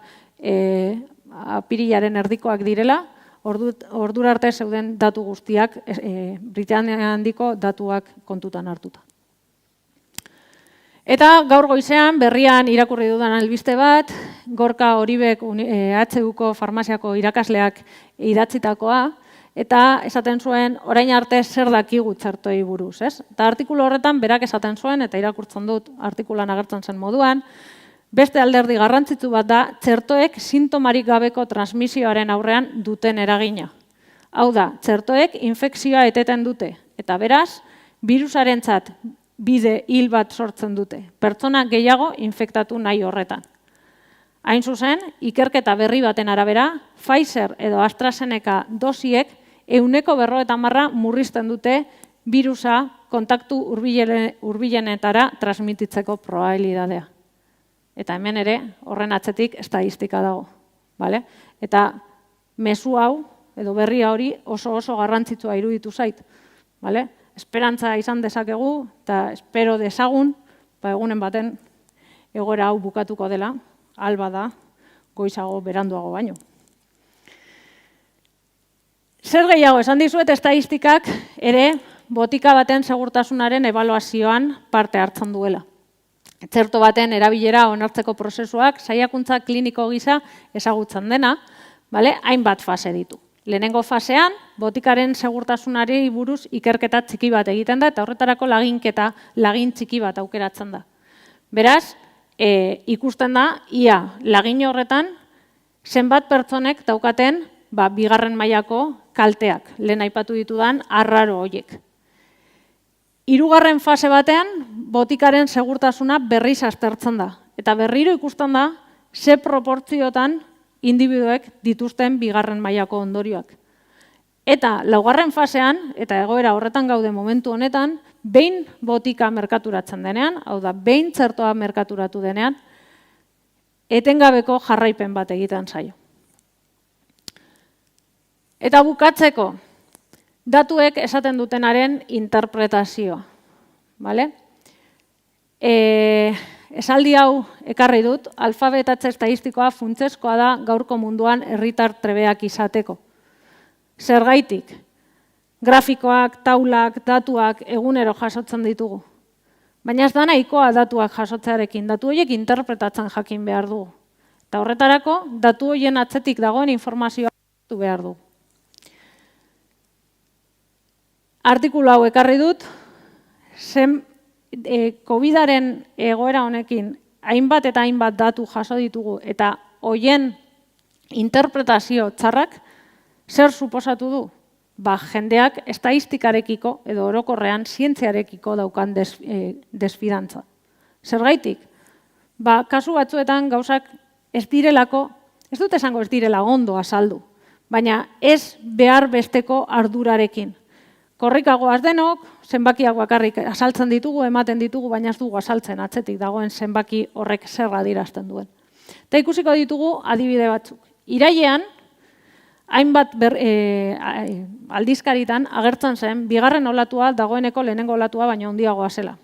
apirilaren erdikoak direla, ordura arte zeuden datu guztiak, Britania handiko datuak kontutan hartuta. Eta gaur goizean berrian irakurri dudan albiste bat, Gorka Oribek HUko farmaziako irakasleak idatzitakoa, eta esaten zuen orain arte zer dakigu txertoei buruz, ez? Eta artikulu horretan berak esaten zuen, eta irakurtzen dut artikulan agertzen zen moduan, beste alderdi garrantzitsu bat da, txertoek sintomarik gabeko transmisioaren aurrean duten eragina. Hau da, txertoek infekzioa eteten dute, eta beraz, birusarentzat bide hil bat sortzen dute, pertsona gehiago infektatu nahi horretan. Hain zuzen, ikerketa berri baten arabera, Pfizer edo AstraZeneca dosiek 150% murrizten dute birusa kontaktu hurbilenetara transmititzeko probabilitatea. Eta hemen ere, horren atzetik estadistika dago. Vale? Eta mezu hau, edo berria hori oso garrantzitsua iruditu zait. Vale? Esperantza izan dezakegu, eta espero dezagun, egunen baten egoera hau bukatuko dela, alba da, goizago beranduago baino. Zer gehiago, esan dizuet estadistikak ere botika baten segurtasunaren ebaluazioan parte hartzen duela. Txerto baten erabilera onartzeko prozesuak saiakuntza kliniko gisa ezagutzen dena, hainbat fase ditu. Lehenengo fasean, botikaren segurtasunari buruz ikerketa txiki bat egiten da, eta horretarako lagin txiki bat aukeratzen da. Beraz, ikusten da, ia lagin horretan, zenbat pertsonek daukaten bigarren mailako kalteak, lehen aipatu ditudan arraro horiek. Hirugarren fase batean, botikaren segurtasuna berriz aztertzen da. Eta berriro ikusten da, ze proportziotan individuek dituzten bigarren mailako ondorioak. Eta laugarren fasean, eta egoera horretan gaude momentu honetan, behin botika merkaturatzen denean, hau da, behin txertoa merkaturatu denean, etengabeko jarraipen bat egiten zaio. Eta bukatzeko, datuek esaten dutenaren interpretazioa. Esaldi hau ekarri dut, alfabetatze estadistikoa funtsezkoa da gaurko munduan herritar trebeak izateko. Zergaitik, grafikoak, taulak, datuak egunero jasotzen ditugu. Baina ez da nahikoa datuak jasotzearekin, datu horiek interpretatzen jakin behar dugu. Eta horretarako, datu horien atzetik dagoen informazioa behar dugu. Artikulu hau ekarri dut, COVID-aren egoera honekin hainbat eta hainbat datu jaso ditugu eta horien interpretazio txarrak zer suposatu du? Jendeak estadistikarekiko edo orokorrean zientziarekiko daukan desfidantza. Zergaitik? Kasu batzuetan gauzak ez direlako, ez dut esango ez direla ondo azaldu, baina ez behar besteko ardurarekin. Korrikagoaz denok, zenbakiak bakarrik azaltzen ditugu, ematen ditugu, baina ez dugu azaltzen atzetik dagoen zenbaki horrek zer adierazten duen. Eta ikusiko ditugu adibide batzuk. Irailean, hainbat aldizkaritan agertzen zen, bigarren olatua dagoeneko lehenengo olatua baino handiagoa zela.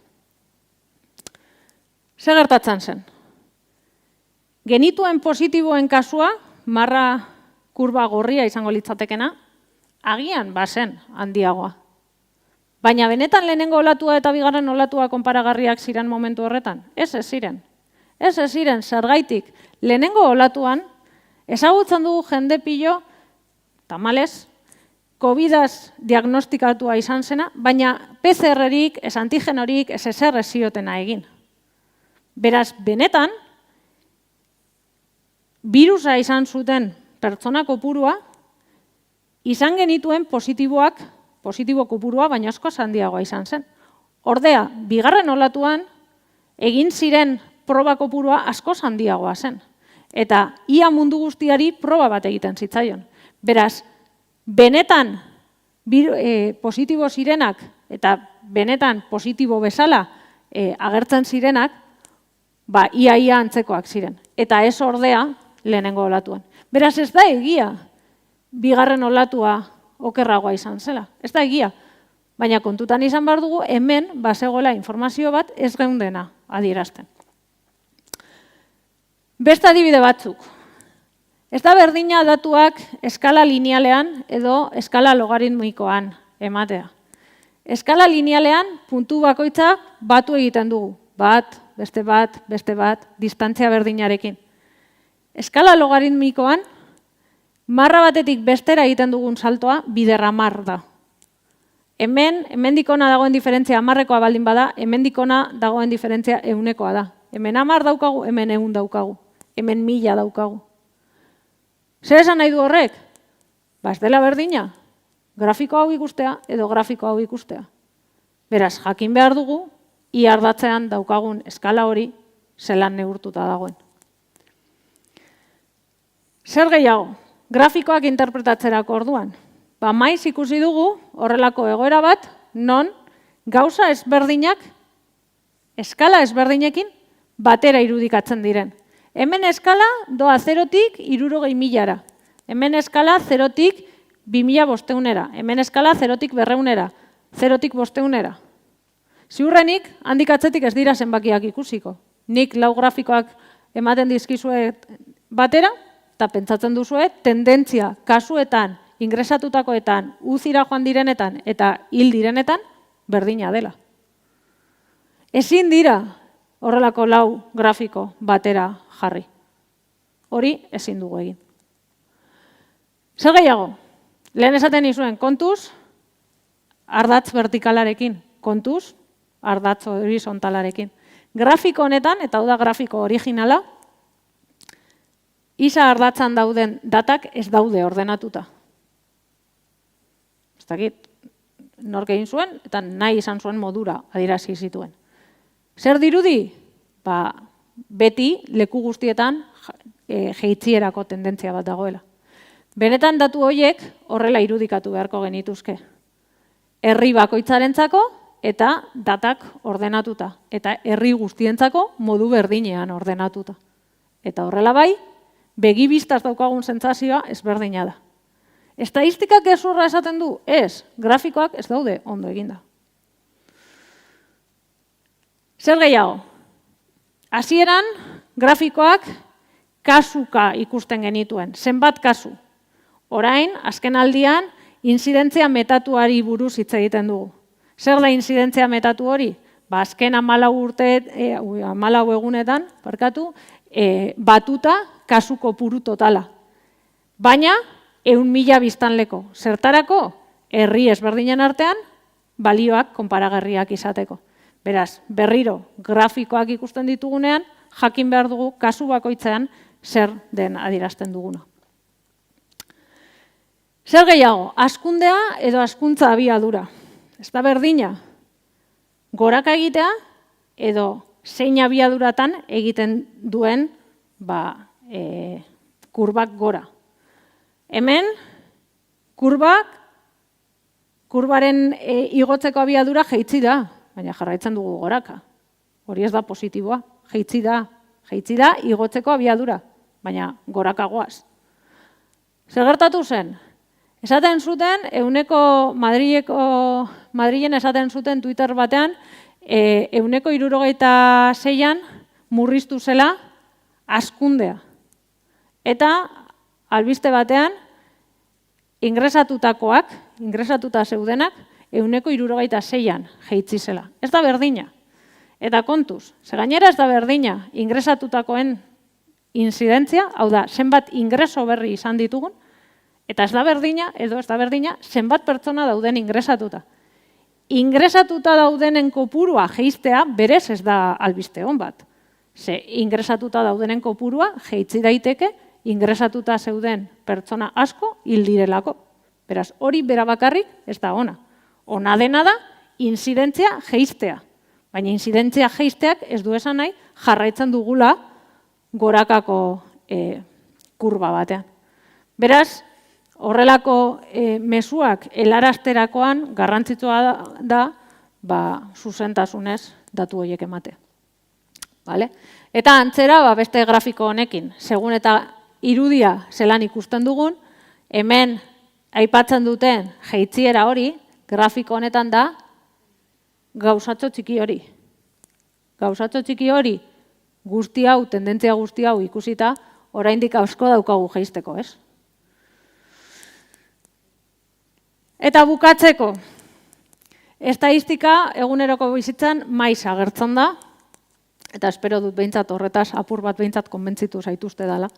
Zer gertatzen zen? Genituen positiboen kasua, marra kurba gorria izango litzatekena, agian bazen handiagoa. Baina benetan lehenengo olatua eta bigarren olatua konparagarriak ziren momentu horretan? Ez ziren. Ez ziren, zergaitik. Lehenengo olatuan, ezagutzen dugu jende pilo, tamalez, COVID-az diagnostikatua izan zena, baina PCR-erik, ez antigenorik, ez ezer ez ziotena egin. Beraz, benetan, birusa izan zuten pertsona kopurua, izan genituen positibo kopurua, baina asko handiagoa izan zen. Ordea, bigarren olatuan, egin ziren proba kopurua asko handiagoa zen. Eta ia mundu guztiari proba bat egiten zitzaion. Beraz, benetan positibo zirenak eta benetan positibo bezala agertzen zirenak, ia antzekoak ziren. Eta ez ordea lehenengo olatuan. Beraz, ez da egia bigarren olatua okerragoa izan zela. Ez da egia. Baina kontutan izan behar dugu, hemen bazegoela informazio bat ez geundena adierazten. Beste adibide batzuk. Ez da berdina datuak eskala linealean edo eskala logaritmikoan ematea. Eskala linealean puntu bakoitza batu egiten dugu. Bat, beste bat, distantzia berdinarekin. Eskala logaritmikoan, marra batetik bestera egiten dugun saltoa biderramar da. Hemendikona dagoen diferentzia 10ekoa baldin bada, hemendikona dagoen diferentzia 100ekoa da. Hemen 10 daukagu, hemen 100 daukagu. Hemen 1000 daukagu. Zer esan nahi du horrek? Ez dela berdina. Grafiko hau ikustea edo grafiko hau ikustea. Beraz, jakin behar dugu, iardatzean daukagun eskala hori zelan neurtuta dagoen. Zer gehiago? Grafikoak interpretatzerako orduan. Maiz ikusi dugu horrelako egoera bat, non gauza ezberdinak, eskala ezberdinekin, batera irudikatzen diren. Hemen eskala doa 0-tik 60.000-ara. Hemen eskala 0-tik 2.500-era. Hemen eskala 0-tik 200-era. 0-tik 500-era. Ziurrenik, handik atzetik ez dira zenbakiak ikusiko. Nik lau grafikoak ematen dizkizuet batera, eta pentsatzen duzue, tendentzia kasuetan, ingresatutakoetan, uzira joan direnetan eta hil direnetan, berdina dela. Ezin dira horrelako lau grafiko batera jarri. Hori ezin dugu egin. Zer gehiago? Lehen esaten izuen kontuz, ardatz vertikalarekin, kontuz, ardatz horizontalarekin. Grafiko honetan, eta hau da grafiko originala, isa ardatzan dauden datak ez daude ordenatuta. Ez dakit, nork egin zuen, eta nahi izan zuen modura adierazi zituen. Zer dirudi? Beti leku guztietan jeitzierako tendentzia bat dagoela. Benetan datu horiek horrela irudikatu beharko genituzke. Herri bakoitzarentzako eta datak ordenatuta. Eta herri guztientzako modu berdinean ordenatuta. Eta horrela bai, begibistaz daukagun sentsazioa ezberdina da. Estatistikak gezurra esaten du? Ez, grafikoak ez daude ondo eginda. Zer gehiago? Hasieran, grafikoak kasuka ikusten genituen, zenbat kasu. Orain, azken aldian, inzidentzia metatuari buruz hitz egiten dugu. Zer da inzidentzia metatu hori? Azken 14 egunetan, batuta kasu kopuru totala. Baina, 100.000 biztanleko. Zertarako? Herri ezberdinen artean, balioak konparagarriak izateko. Beraz, berriro, grafikoak ikusten ditugunean, jakin behar dugu kasu bakoitzean zer den adierazten duguna. Zer gehiago, hazkundea edo hazkuntza abiadura. Ez da berdina, goraka egitea edo zein abiaduratan egiten duen kurbak gora. Hemen, kurbaren igotzeko abiadura jeitzi da, baina jarraitzen dugu goraka. Hori ez da positiboa, jeitzi da igotzeko abiadura, baina goraka goaz. Zer gertatu zen? Esaten zuten, Madrilen esaten zuten Twitter batean, 166an murriztu zela hazkundea. Eta albiste batean, ingresatuta zeudenak, 166an jeitzi zela. Ez da berdina. Eta kontuz, ze gainera ez da berdina ingresatutakoen inzidentzia, hau da, zenbat ingreso berri izan ditugun, eta ez da berdina, zenbat pertsona dauden ingresatuta. Ingresatuta daudenen kopurua jeistea berez ez da albiste hon bat. Ze ingresatuta daudenen kopurua jeitzi daiteke ingresatuta zeuden pertsona asko hil direlako. Beraz, hori bera bakarrik ez da ona. Ona dena da inzidentzia jeistea. Baina inzidentzia jeisteak ez du esan nahi jarraitzen dugula gorakako kurba batean. Beraz, horrelako mezuak helarazterakoan garrantzitsua da zuzentasunez datu horiek ematea. Eta antzera beste grafiko honekin, segun eta irudia zelan ikusten dugun, hemen aipatzen duten jeitziera hori, grafiko honetan da gauzatxo txiki hori. Gauzatxo txiki hori guzti hau, tendentzia guzti hau ikusita, oraindik asko daukagu jeisteko, ez? Eta bukatzeko, estatistika eguneroko bizitzan maiz agertzen da, eta espero dut behintzat horretaz, apur bat behintzat konbentzitu zaituzte dela.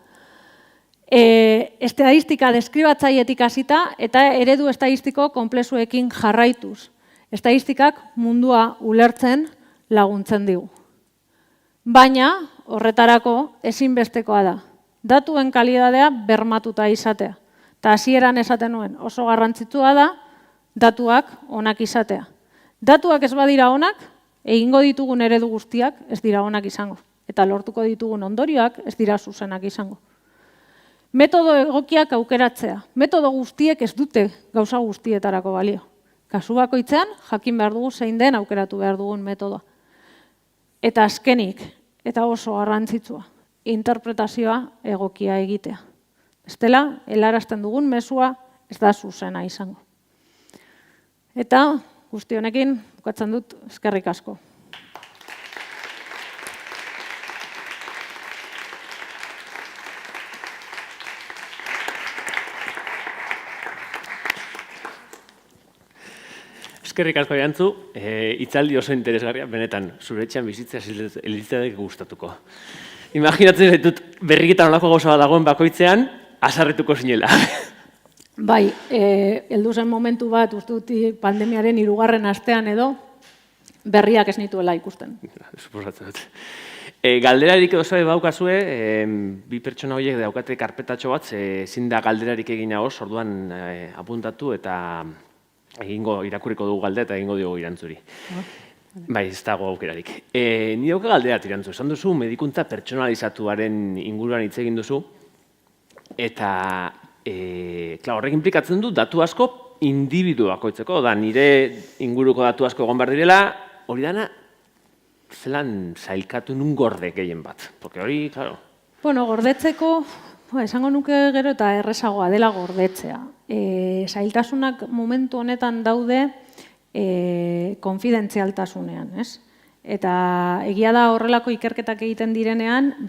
Estatistika deskribatzaietik hasita eta eredu estatistiko konplexuekin jarraituz. Estatistikak mundua ulertzen laguntzen digu. Baina, horretarako ezinbestekoa da. Datuen kalidadea bermatuta izatea. Eta hasieran esaten nuen oso garrantzitsua da datuak onak izatea. Datuak ez badira onak, egingo ditugun eredu guztiak ez dira onak izango. Eta lortuko ditugun ondorioak ez dira zuzenak izango. Metodo egokiak aukeratzea. Metodo guztiek ez dute gauza guztietarako balio. Kasu bakoitzean jakin behar dugu zein den aukeratu behar dugun metodoa. Eta azkenik, eta oso garrantzitsua, interpretazioa egokia egitea. Bestela, helarazten dugun mezua ez da zuzena izango. Eta guzti honekin bukatzen dut eskerrik asko. Eskerrik asko Jantzu, hitzaldi oso interesgarria, benetan, zure etxean bizitzea elitzadek gustatuko. Imaginatzen zaitut berriketan olako gauza bat dagoen bakoitzean, azarretuko zinela. Bai, heldu zen momentu bat, uste dut pandemiaren 3. astean edo, berriak ez nituela ikusten. Suposatzen dut. Galderarik oso baukazue, bi pertsona horiek daukate karpetatxo bat, ezin da galderarik egina oso, orduan apuntatu eta irakurriko dugu galdera eta egingo diogu Irantzuri. Bai, ez dago aukerarik. Ni dauka galderat Irantzu, esan duzu medikuntza pertsonalizatuaren inguruan hitz egin duzu, eta horrek implikatzen du datu asko individu bakoitzeko, da nire inguruko datu asko egon behar direla, hori dana, zelan zailkatu nun gorde gehien bat, porque hori, claro. Bueno, gordetzeko, esango nuke gero eta errezagoa dela gordetzea. Zailtasunak momentu honetan daude konfidentzialtasunean, ez? Eta egia da horrelako ikerketak egiten direnean,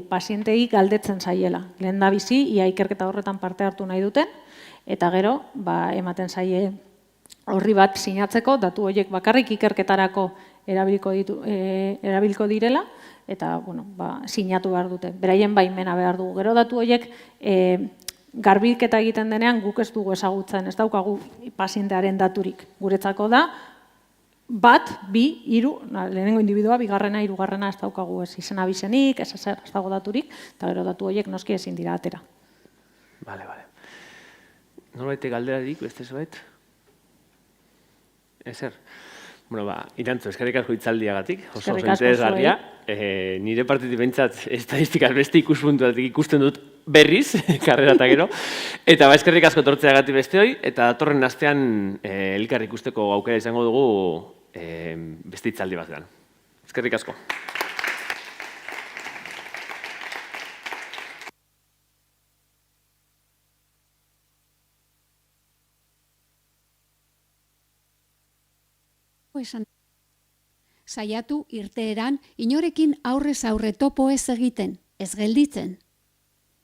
pazientei galdetzen zaiela. Lehen da bizi, ia ikerketa horretan parte hartu nahi duten, eta gero, ematen zaie horri bat sinatzeko, datu horiek bakarrik ikerketarako erabiliko direla, eta sinatu behar dute. Beraien baimena behar dugu. Gero datu horiek garbiketa egiten denean guk ez dugu ezagutzen, ez daukagu pazientearen daturik. Guretzako da, 1, 2, 3, lehenengo individua, 2., 3. ez daukagu ez izena bizenik, ez dago daturik, eta gero datu horiek noski ezin dira atera. Bale. Norbait galderarik, beste zebait? Ezer? Irantzu, eskerrik asko hitzaldiagatik, oso interesgarria. Nire partitik behintzat estatistikaz beste ikuspuntuatik ikusten dut berriz, karrera eta gero. Eta eskerrik asko tortzeagatik besteoi, eta datorren astean elkar ikusteko aukera izango dugu beste hitzaldi batean. Eskerrik asko. gehiago esan. Saiatu irteeran inorekin aurrez aurre topo ez egiten, ez gelditzen.